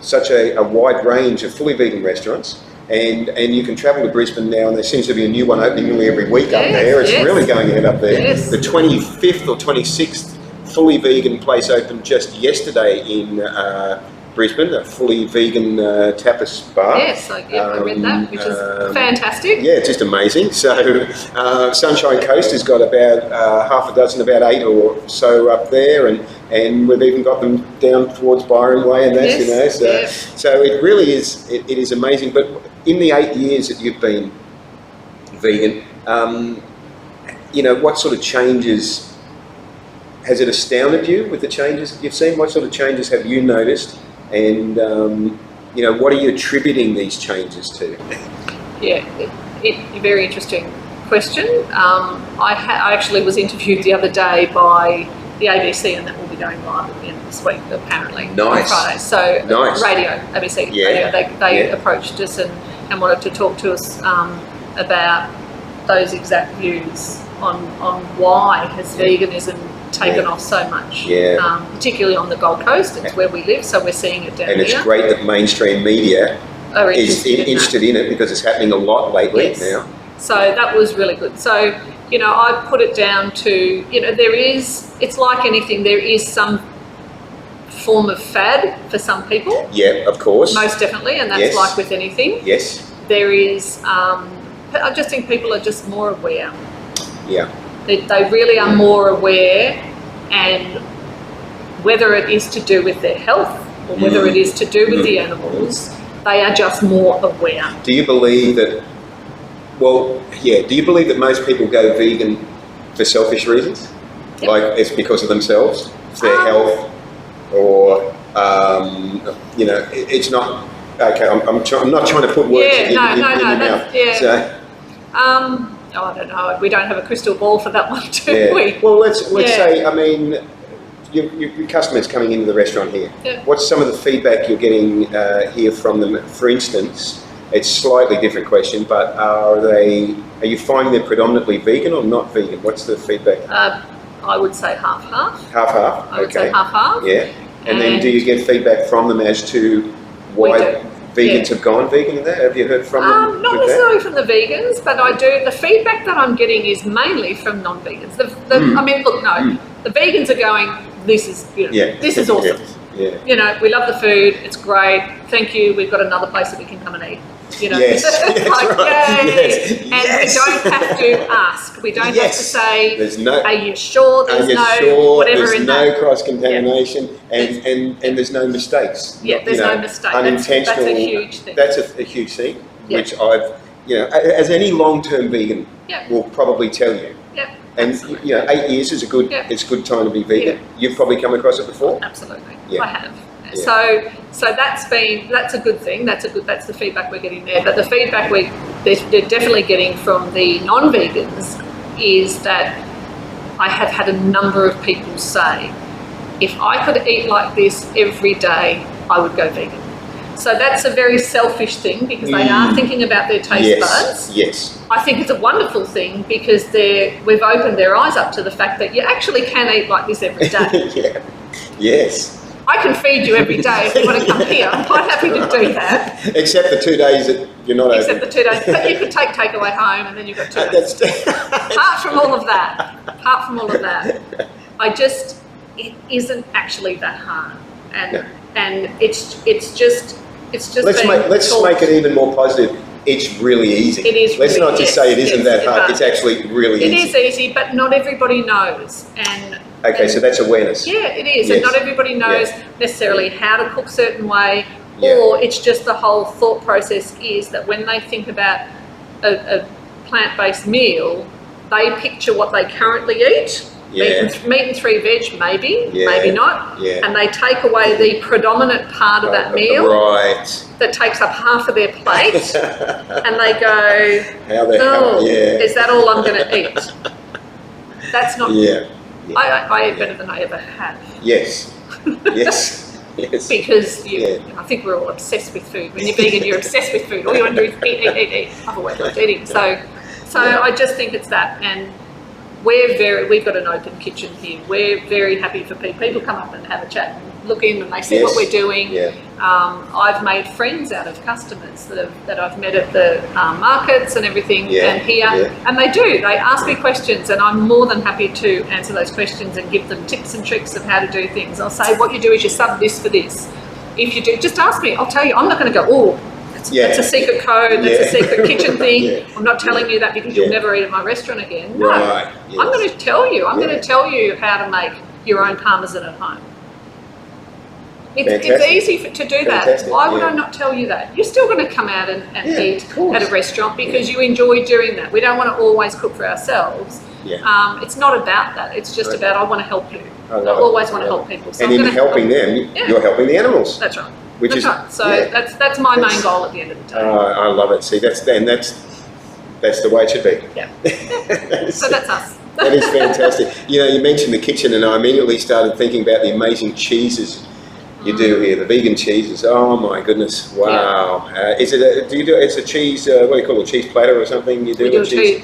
such a wide range of fully vegan restaurants. And you can travel to Brisbane now, and there seems to be a new one opening nearly every week up there. It's really going ahead up there. The 25th or 26th fully vegan place opened just yesterday in Brisbane, a fully vegan tapas bar. Yes, I read that, which is fantastic. Yeah, it's just amazing. So Sunshine Coast has got about half a dozen, about 8 or so up there, and we've even got them down towards Byron Way and that, So it really is, it is amazing. But in the 8 years that you've been vegan, what sort of changes, has it astounded you with the changes that you've seen? What sort of changes have you noticed? And you know, what are you attributing these changes to? Yeah, a very interesting question. I actually was interviewed the other day by the ABC, and that will be going live at the end of this week, apparently. Nice. On Friday. So Nice. radio, ABC radio, they approached us and wanted to talk to us about those exact views on why has veganism taken off so much, particularly on the Gold Coast. It's where we live, so we're seeing it down here. And it's great that mainstream media are is interested in it, because it's happening a lot lately now. So that was really good. So, you know, I put it down to, you know, it's like anything, there is some form of fad for some people. Yeah, of course. Most definitely, and that's like with anything. Yes. There is, I just think people are just more aware. Yeah. They really are more aware, and whether it is to do with their health or whether it is to do with the animals, they are just more aware. Do you believe that, do you believe that most people go vegan for selfish reasons? Yep. Like it's because of themselves, their health, or, you know, it's not, okay, I'm not trying to put words in your mouth. So, I don't know. We don't have a crystal ball for that one, do we? Well, let's say, I mean, your customers coming into the restaurant here. Yeah. What's some of the feedback you're getting here from them? For instance, it's a slightly different question, but are you finding they're predominantly vegan or not vegan? What's the feedback? I would say half-half. Half-half. I would say half-half. Yeah. And then do you get feedback from them as to why vegans have gone vegan in that? Have you heard from them? Not necessarily from the vegans, but I do. The feedback that I'm getting is mainly from non-vegans. I mean, look, the vegans are going, this is, this is awesome. Yeah. You know, we love the food. It's great. Thank you. We've got another place that we can come and eat. You know, yes. like, Right. Yes. And we don't have to ask. We don't have to say, there's are you sure there's whatever in no that? cross-contamination, and there's no mistakes. Yeah, there's no mistake. Unintentional. That's a huge thing. That's a huge thing, which I've, as any long-term vegan will probably tell you. Yeah. And 8 years is it's a good time to be vegan. Yeah. You've probably come across it before. Absolutely, Yeah. I have. Yeah. So that's a good thing. That's the feedback we're getting there. But the feedback they're definitely getting from the non-vegans is that I have had a number of people say, if I could eat like this every day, I would go vegan. So that's a very selfish thing, because they are thinking about their taste buds. Yes. I think it's a wonderful thing, because we've opened their eyes up to the fact that you actually can eat like this every day. Yeah. Yes. I can feed you every day if you want to come here. I'm quite happy to do that. Except the 2 days that you're not Except the 2 days. But you could take takeaway home, and then you've got 2 days. Apart from all of that, it isn't actually that hard. And it's just let's make it even more positive. It's really easy. It is. Let's really, not just say it isn't that hard. It's actually really easy. It is easy, but not everybody knows. So that's awareness. Yeah, it is. Yes. And not everybody knows necessarily how to cook a certain way, or it's just the whole thought process is that when they think about a plant-based meal, they picture what they currently eat. Meat and 3 veg, maybe, maybe not. Yeah. And they take away the predominant part of that meal that takes up half of their plate, and they go, is that all I'm going to eat? That's not... I eat better than I ever have. Yes. Yes. Yes. Because I think we're all obsessed with food. When you're vegan, you're obsessed with food. All you want to do is eat. Otherwise, not eating. So I just think it's that. And we've got an open kitchen here. We're very happy for people. People come up and have a chat and look in, and they see what we're doing. Yeah. I've made friends out of customers that I've met at the markets and everything and here. And they ask me questions, and I'm more than happy to answer those questions and give them tips and tricks of how to do things. I'll say, what you do is you sub this for this. If you do, just ask me. I'll tell you. I'm not going to go, that's a secret code, that's a secret kitchen thing. I'm not telling you that because you'll never eat at my restaurant again. No, I'm going to tell you. I'm going to tell you how to make your own parmesan at home. It's easy to do that. Why would I not tell you that? You're still going to come out and eat at a restaurant because you enjoy doing that. We don't want to always cook for ourselves. It's not about that. It's just about, I want to help you. I always want to help people. So and in helping them, you're helping the animals. That's right. which is right. So yeah, that's my main goal at the end of the day. I love it. See, that's the way it should be. Yeah. So that's us. That is fantastic. You mentioned the kitchen, and I immediately started thinking about the amazing cheeses you do here, the vegan cheeses. Oh my goodness! Wow. Yeah. It's a cheese? What do you call it? A cheese platter or something? We do a cheese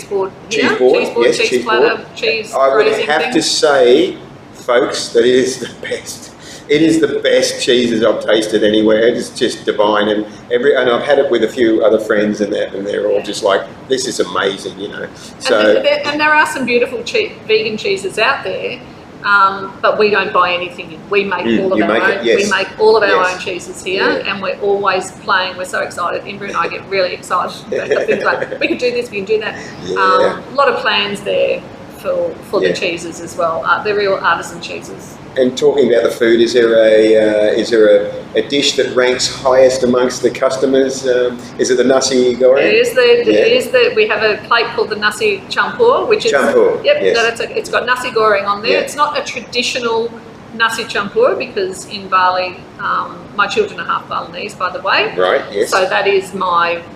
board. Cheese board. Yes, cheese platter, cheese. I would have to say, folks, that it is the best. It is the best cheeses I've tasted anywhere. It's just divine, and I've had it with a few other friends, and they're all just like, "This is amazing," So and there are some beautiful vegan cheeses out there, but we don't buy anything in. We make all of our own. Yes. We make all of our own cheeses here, and we're always playing. We're so excited. Imber and I get really excited about things like we can do this, we can do that. Yeah. A lot of plans there for the cheeses as well. They're real artisan cheeses. And talking about the food, is there a dish that ranks highest amongst the customers? Is it the nasi goreng? It is we have a plate called the nasi campur, which is campur. Yep, yes. It's got nasi goreng on there. Yeah. It's not a traditional nasi campur because in Bali, my children are half Balinese, by the way. Right. Yes. So that is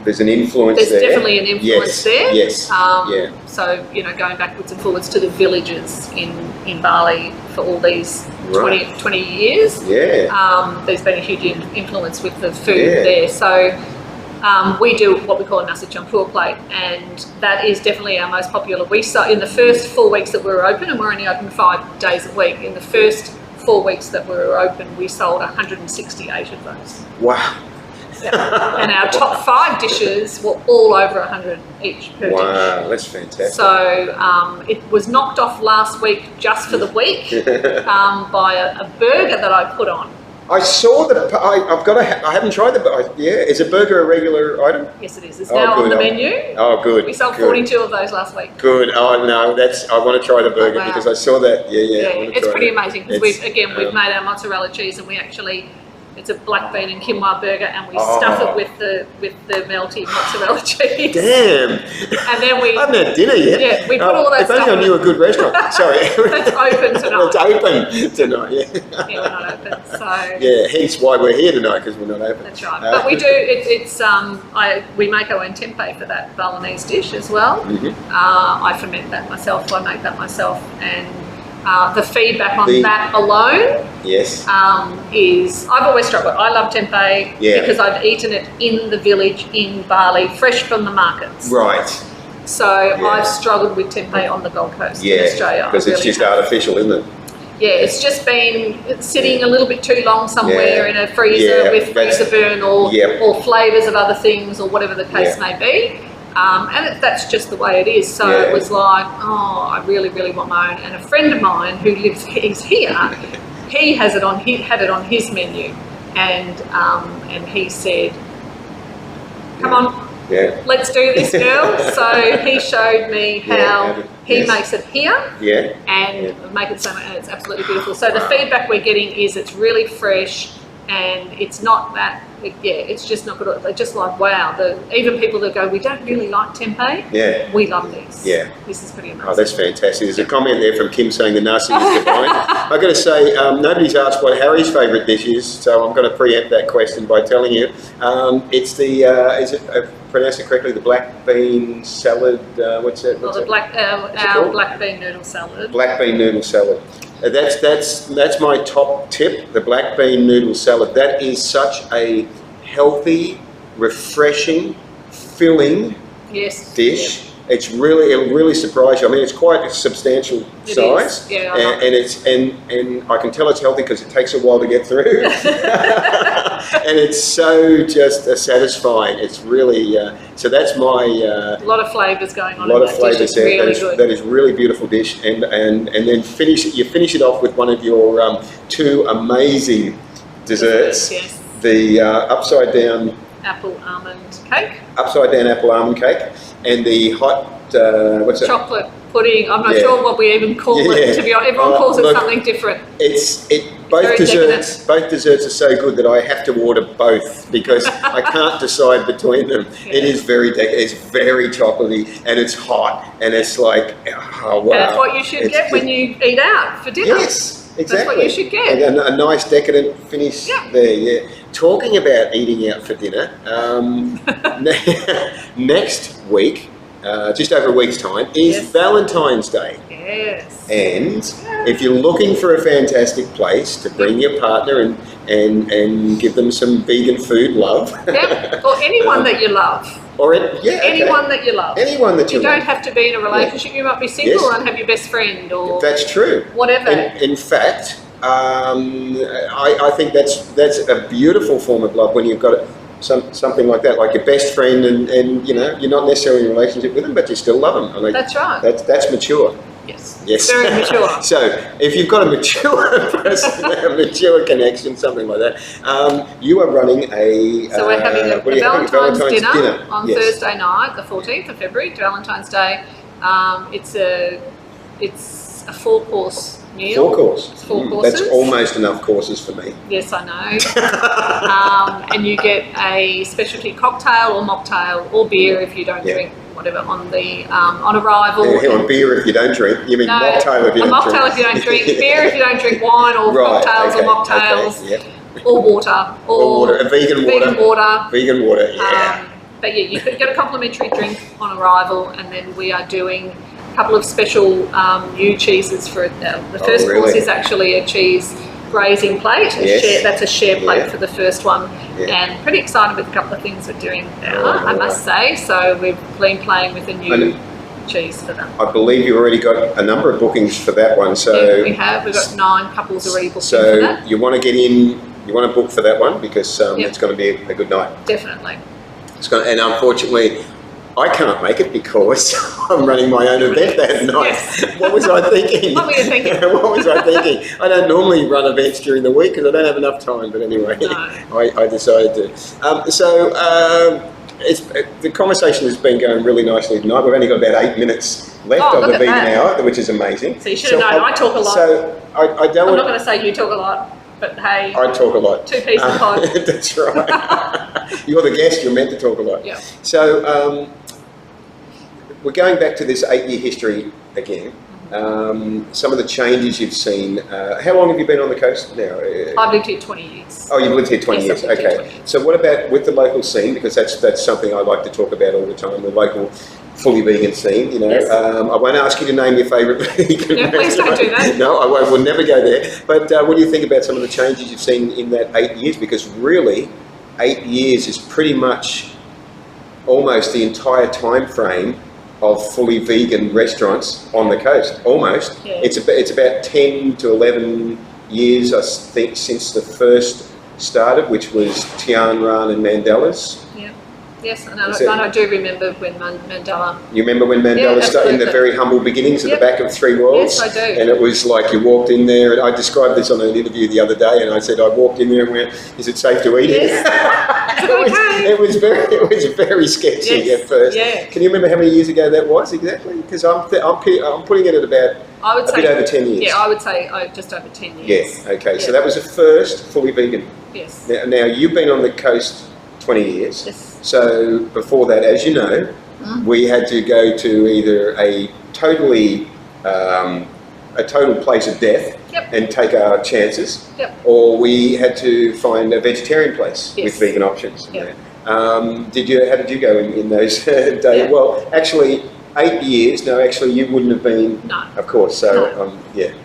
There's an influence there. There's definitely an influence there. Yes. So going backwards and forwards to the villages in Bali for all these 20 years. Yeah. There's been a huge influence with the food there. So we do what we call a nasi campur plate, and that is definitely our most popular. We saw in the first 4 weeks that we were open, and we're only open 5 days a week. In the first 4 weeks that we were open, we sold 168 of those. Wow. Yeah. And our top 5 dishes were all over 100 each per dish. Wow, that's fantastic. So it was knocked off last week just for the week by a burger that I put on. I saw I haven't tried the. Is a burger a regular item? Yes, it is. It's now on the menu. Oh, good. We sold 42 of those last week. Good. Oh no, I want to try the burger because I saw that. Yeah. It's pretty amazing because we've made our mozzarella cheese, and it's a black bean and quinoa burger, and we stuff it with the melty mozzarella cheese. Damn! And then I haven't had dinner yet. Yeah, we put all that stuff. If only I knew a good restaurant. Sorry. It's open tonight. It's open tonight. Yeah. Yeah, we're not open. So. Yeah, hence why we're here tonight, because we're not open. That's right. But we do. We make our own tempeh for that Balinese dish as well. Mm-hmm. I ferment that myself. I make that myself, and the feedback on that alone is I've always struggled. I love tempeh because I've eaten it in the village in Bali, fresh from the markets. Right. So I've struggled with tempeh on the Gold Coast in Australia. Because it's just artificial, isn't it? Yeah, it's just been sitting a little bit too long somewhere in a freezer with freezer burn or flavours of other things or whatever the case may be. And that's just the way it is. So it was like, I really, really want my own. And a friend of mine who is here, he had it on his menu, and he said, "Come on, let's do this, girl." So he showed me how he makes it here, and make it so much, and it's absolutely beautiful. So the feedback we're getting is it's really fresh, and it's not that. It's just not good. They're just like, wow. Even people that go, we don't really like tempeh. We love these. This is pretty amazing. Oh, that's fantastic. There's a comment there from Kim saying the nasi is divine. I've got to say, nobody's asked what Harry's favourite dish is, so I'm going to preempt that question by telling you. It's the, is it, pronounce it correctly, the black bean salad, what's it? Our black bean noodle salad. Black bean noodle salad. That's my top tip, the black bean noodle salad. That is such a healthy, refreshing, filling dish. It'll really surprise you. I mean, it's quite a substantial size, and I can tell it's healthy because it takes a while to get through, and it's so just satisfying. It's really so. That's my a lot of flavours going on. A lot of flavours there. Really good. That is really beautiful dish, and then you finish it off with one of your 2 amazing desserts. Yes. The upside down apple almond cake. And the hot, what's that? Chocolate pudding. I'm not sure what we even call it. To be honest, everyone calls it something different. Both desserts are so good that I have to order both because I can't decide between them. It is it's very chocolatey, and it's hot, and it's like, oh wow. And that's what you should get when you eat out for dinner. Yes. exactly. That's what you should get. And a nice decadent finish there, yeah. Talking about eating out for dinner, next week, just over a week's time, is Valentine's Day. Yes. And if you're looking for a fantastic place to bring your partner and give them some vegan food love. Or anyone that you love. Anyone that you love. Anyone that you love. You don't have to be in a relationship. You might be single and have your best friend or... That's true. Whatever. In fact, I think that's a beautiful form of love when you've got something like that, like your best friend, and you know, you're not necessarily in a relationship with them, but you still love them. I mean, that's right. That's mature. Yes. Very mature. So if you've got a mature person, a mature connection, something like that, you are running a... So we're having a Valentine's dinner on Thursday night, the 14th of February, Valentine's Day. It's a four-course meal. Four courses. That's almost enough courses for me. Yes, I know. And you get a specialty cocktail or mocktail or beer if you don't drink, whatever, on arrival. Hang on, beer if you don't drink. You mean mocktail if you don't drink? A mocktail if you don't drink. Beer if you don't drink wine or cocktails or mocktails. Or water. Or water. A vegan water. Vegan water, yeah. But yeah, you could get a complimentary drink on arrival, and then we are doing a couple of special new cheeses for the first course is actually a cheese grazing plate. That's a share plate for the first one, and pretty excited with a couple of things we're doing now, I must say. So we've been playing with a new cheese for them. I believe you've already got a number of bookings for that one. So we have. We've got 9 couples already booked in for that. So you want to get in, you want to book for that one because it's going to be a good night. Definitely. And unfortunately, I can't make it because I'm running my own event that night. Yes. What was I thinking? What were you thinking? What was I thinking? I don't normally run events during the week because I don't have enough time. But anyway, I decided to. The conversation has been going really nicely tonight. We've only got about 8 minutes left of the vegan hour, which is amazing. So you should have known. I talk a lot. So I'm not going to say you talk a lot. But hey, I talk a lot. 2 pieces of pod. That's right. You're the guest. You're meant to talk a lot. Yeah. So we're going back to this 8-year history again. Some of the changes you've seen. How long have you been on the coast now? I've lived here 20 years. Oh, you've lived here 20 years. Okay. 20 years. So what about with the local scene? Because that's something I like to talk about all the time. The local fully vegan scene, you know. I won't ask you to name your favourite vegan. No, please don't do that. No, I won't. We'll never go there. But what do you think about some of the changes you've seen in that 8 years? Because really, 8 years is pretty much almost the entire time frame of fully vegan restaurants on the coast. Almost. Yeah. It's about 10 to 11 years, I think, since the first started, which was Tianran and Mandela's. Yes, and I do remember when Mandela... You remember when Mandela started in the very humble beginnings at the back of 3 Worlds? Yes, I do. And it was like you walked in there, and I described this on an interview the other day, and I said I walked in there and went, "Is it safe to eat here?" It was very sketchy at first. Yeah. Can you remember how many years ago that was exactly? Because I'm putting it at about a bit over 10 years. Yeah, I would say just over 10 years. Yeah. Okay. Yeah. So that was the first fully vegan. Yes. Now you've been on the coast 20 years. Yes. So before that, as you know, we had to go to either a total place of death and take our chances, or we had to find a vegetarian place with vegan options. Yep. How did you go in those days? Yeah. Well, actually, 8 years. No, actually, you wouldn't have been. No. Of course. So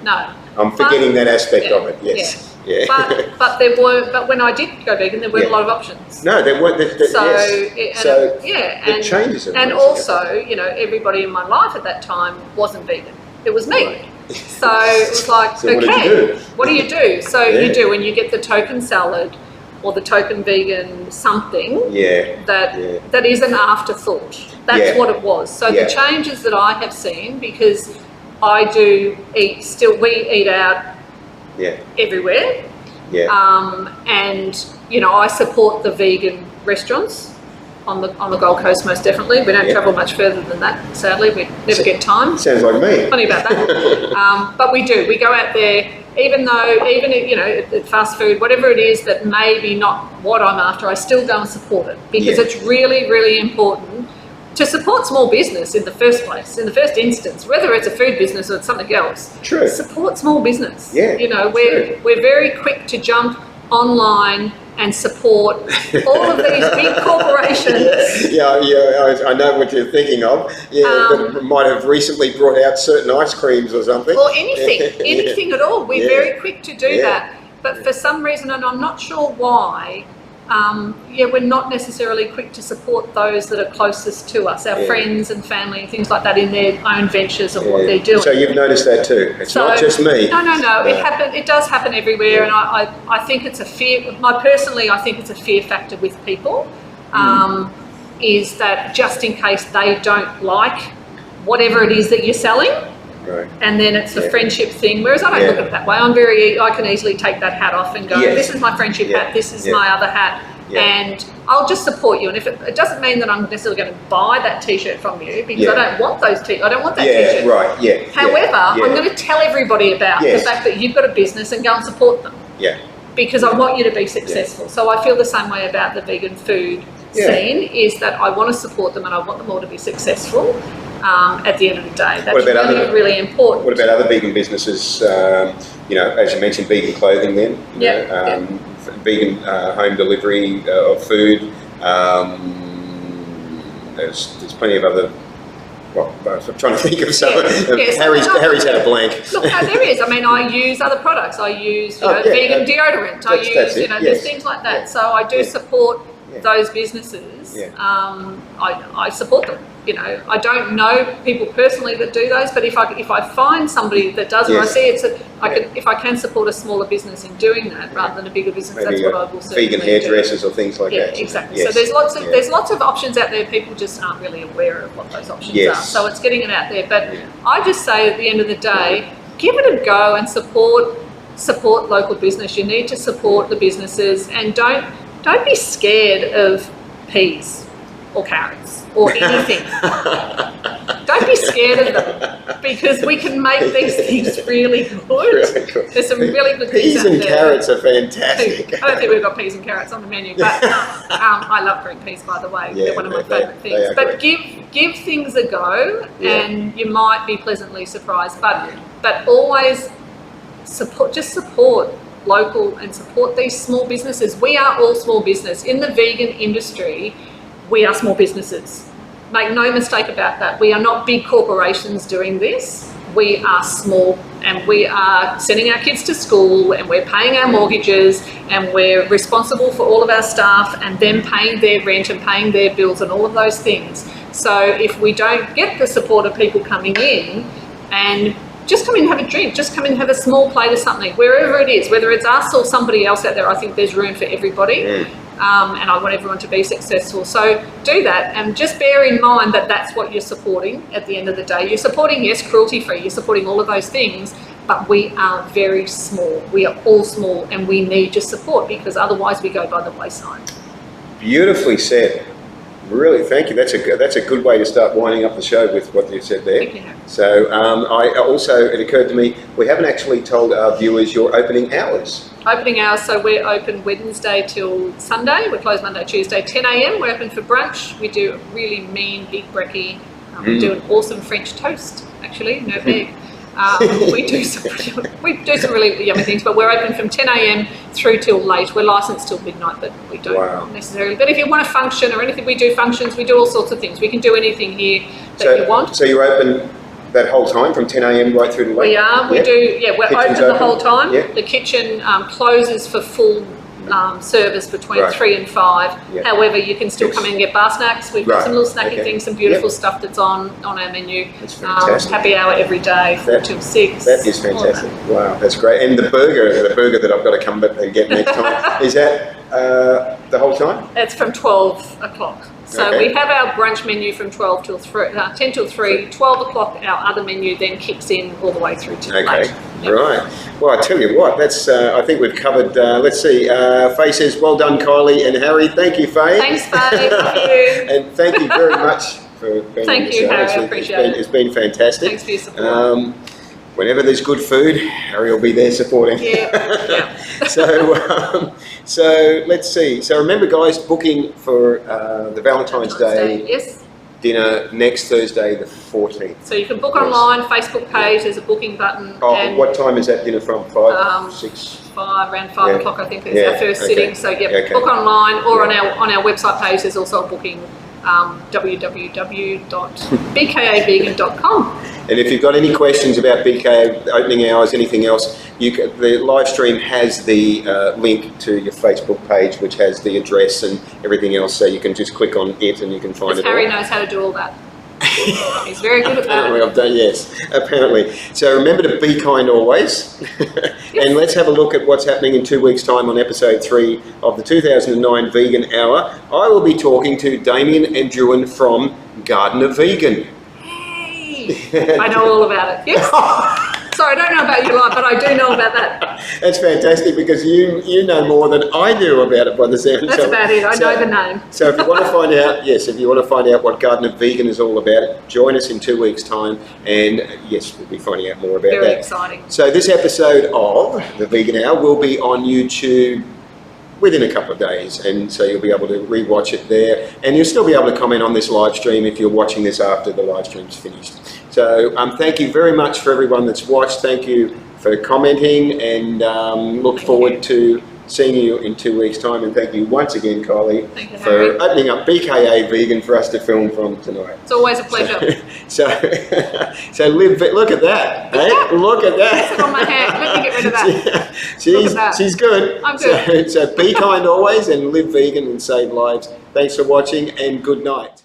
No. I'm forgetting that aspect of it. Yes. Yeah. But there weren't. But when I did go vegan, there weren't a lot of options. No, there weren't. And changes. And also, you know, everybody in my life at that time wasn't vegan. It was me. Right. So it was like, what do you do? So you do when you get the token salad or the token vegan something. That is an afterthought. That's what it was. So the changes that I have seen, because I do eat. We eat out. Everywhere. And you know, I support the vegan restaurants on the Gold Coast most definitely. We don't travel much further than that, sadly. We never get time. Sounds like me. Funny about that. But we do. We go out there, even you know, at fast food, whatever it is that may be not what I'm after, I still go and support it because it's really, really important to support small business in the first place, in the first instance, whether it's a food business or it's something else. True. Support small business. Yeah. You know, we're very quick to jump online and support all of these big corporations. I know what you're thinking of. Yeah, that might have recently brought out certain ice creams or something. Or anything at all. We're very quick to do that. But for some reason, and I'm not sure why, we're not necessarily quick to support those that are closest to us, our friends and family and things like that in their own ventures and what they're doing. So you've noticed that too. It's not just me. No. It does happen everywhere, and I think it's a fear. Personally, I think it's a fear factor with people. Is that just in case they don't like whatever it is that you're selling. Right. And then it's a friendship thing, whereas I don't look at it that way. I can easily take that hat off and go, this is my friendship hat, this is my other hat, and I'll just support you. And if it doesn't mean that I'm necessarily going to buy that T-shirt from you, because I don't want those I don't want that T-shirt. Right. Yeah. However, I'm going to tell everybody about the fact that you've got a business and go and support them. Yeah. Because I want you to be successful. So I feel the same way about the vegan food scene, is that I want to support them and I want them all to be successful. At the end of the day, that's really important. What about other vegan businesses? As you mentioned, vegan clothing. Then, vegan home delivery of food. There's plenty of other. Well, I'm trying to think of some. Harry's had a blank. Look, no, there is. I mean, I use other products. I use vegan deodorant. I use there's things like that. Yeah. So I do support those businesses. Yeah. I support them. I don't know people personally that do those, but if I find somebody that does, and I see if I can support a smaller business in doing that rather than a bigger business, maybe that's what I will certainly vegan hairdressers or things like that. Yeah, exactly. Yes. So there's lots of options out there. People just aren't really aware of what those options are. So it's getting it out there. But I just say at the end of the day, give it a go and support local business. You need to support the businesses, and don't be scared of peas or carrots or anything. Don't be scared of them, because we can make these things really good. There's some really good peas and carrots are fantastic. I don't think we've got peas and carrots on the menu, but I love green peas, by the way. They're one of my favourite things. But give things a go, and you might be pleasantly surprised. But always support local and support these small businesses. We are all small business. In the vegan industry, we are small businesses. Make no mistake about that. We are not big corporations doing this. We are small, and we are sending our kids to school, and we're paying our mortgages, and we're responsible for all of our staff and them paying their rent and paying their bills and all of those things. So if we don't get the support of people coming in, and just come in and have a drink, just come in and have a small plate of something, wherever it is, whether it's us or somebody else out there, I think there's room for everybody. And I want everyone to be successful. So do that, and just bear in mind that that's what you're supporting at the end of the day. You're supporting, yes, cruelty-free, you're supporting all of those things, but we are very small. We are all small, and we need your support, because otherwise we go by the wayside. Beautifully said. Really, thank you. That's a good way to start winding up the show with what you said there. Thank you. So it occurred to me, we haven't actually told our viewers your opening hours. Opening hours, so we're open Wednesday till Sunday. We're closed Monday, Tuesday, 10 a.m. We're open for brunch. We do a really mean big brekkie. We do an awesome French toast, actually, no egg. We do some really yummy things, but we're open from 10 a.m. through till late. We're licensed till midnight, but we don't necessarily. But if you want a function or anything, we do functions. We do all sorts of things. We can do anything here that you want. So you're open that whole time from 10 a.m. right through to late? We are. We do. Yeah, we're open the whole time. Yeah. The kitchen closes for full service between 3 and 5. Yep. However, you can still come in and get bar snacks. We've got some little snacky things, some beautiful stuff that's on our menu. That's fantastic. Happy hour every day, 4 till 6. That is fantastic. Wow, that's great. And the burger that I've got to come back and get next time, is that the whole time? It's from 12 o'clock. So we have our brunch menu from 10 till 3, 12 o'clock our other menu then kicks in all the way through to late. Yep. Right. Well, I tell you what, that's I think we've covered, let's see, Faye says, well done, Kylie and Harry. Thank you, Faye. Thanks, Faye. Thank you. And thank you very much for being Thank you, Harry. I appreciate it. It's been fantastic. Thanks for your support. Whenever there's good food, Harry will be there supporting. Yeah. So let's see. So remember, guys, booking for the Valentine's Day. Yes. dinner next Thursday, the 14th. So you can book online, Facebook page, there's a booking button. Oh, and what time is that dinner from? 5, 6? Around 5 o'clock, I think is our first sitting. So book online or on our website page. There's also a booking, www.bkavegan.com. And if you've got any questions about BKA opening hours, anything else, the live stream has the link to your Facebook page, which has the address and everything else. So you can just click on it and you can find it. Harry knows how to do all that. He's very good at that. Apparently I've done, yes, apparently. So remember to be kind always. And let's have a look at what's happening in 2 weeks' time on episode 3 of the 2009 Vegan Hour. I will be talking to Damien and Druin from Garden of Vegan. Hey! I know all about it. Yes. Sorry, I don't know about your life, but I do know about that. That's fantastic because you know more than I do about it by the sound. That's about it. I know the name. So if you want to find out, if you want to find out what Garden of Vegan is all about, join us in 2 weeks' time, and yes, we'll be finding out more about that. Very exciting. So this episode of the Vegan Hour will be on YouTube within a couple of days, and so you'll be able to rewatch it there, and you'll still be able to comment on this live stream if you're watching this after the live stream's finished. So thank you very much for everyone that's watched. Thank you for commenting, and look forward to seeing you in 2 weeks' time. And thank you once again, Kylie, for opening up BKA Vegan for us to film from tonight. It's always a pleasure. So live. Look at that. Hey? Look at that. It's on my hand. Let me get rid of that. She's good. I'm good. So be kind always, and live vegan and save lives. Thanks for watching, and good night.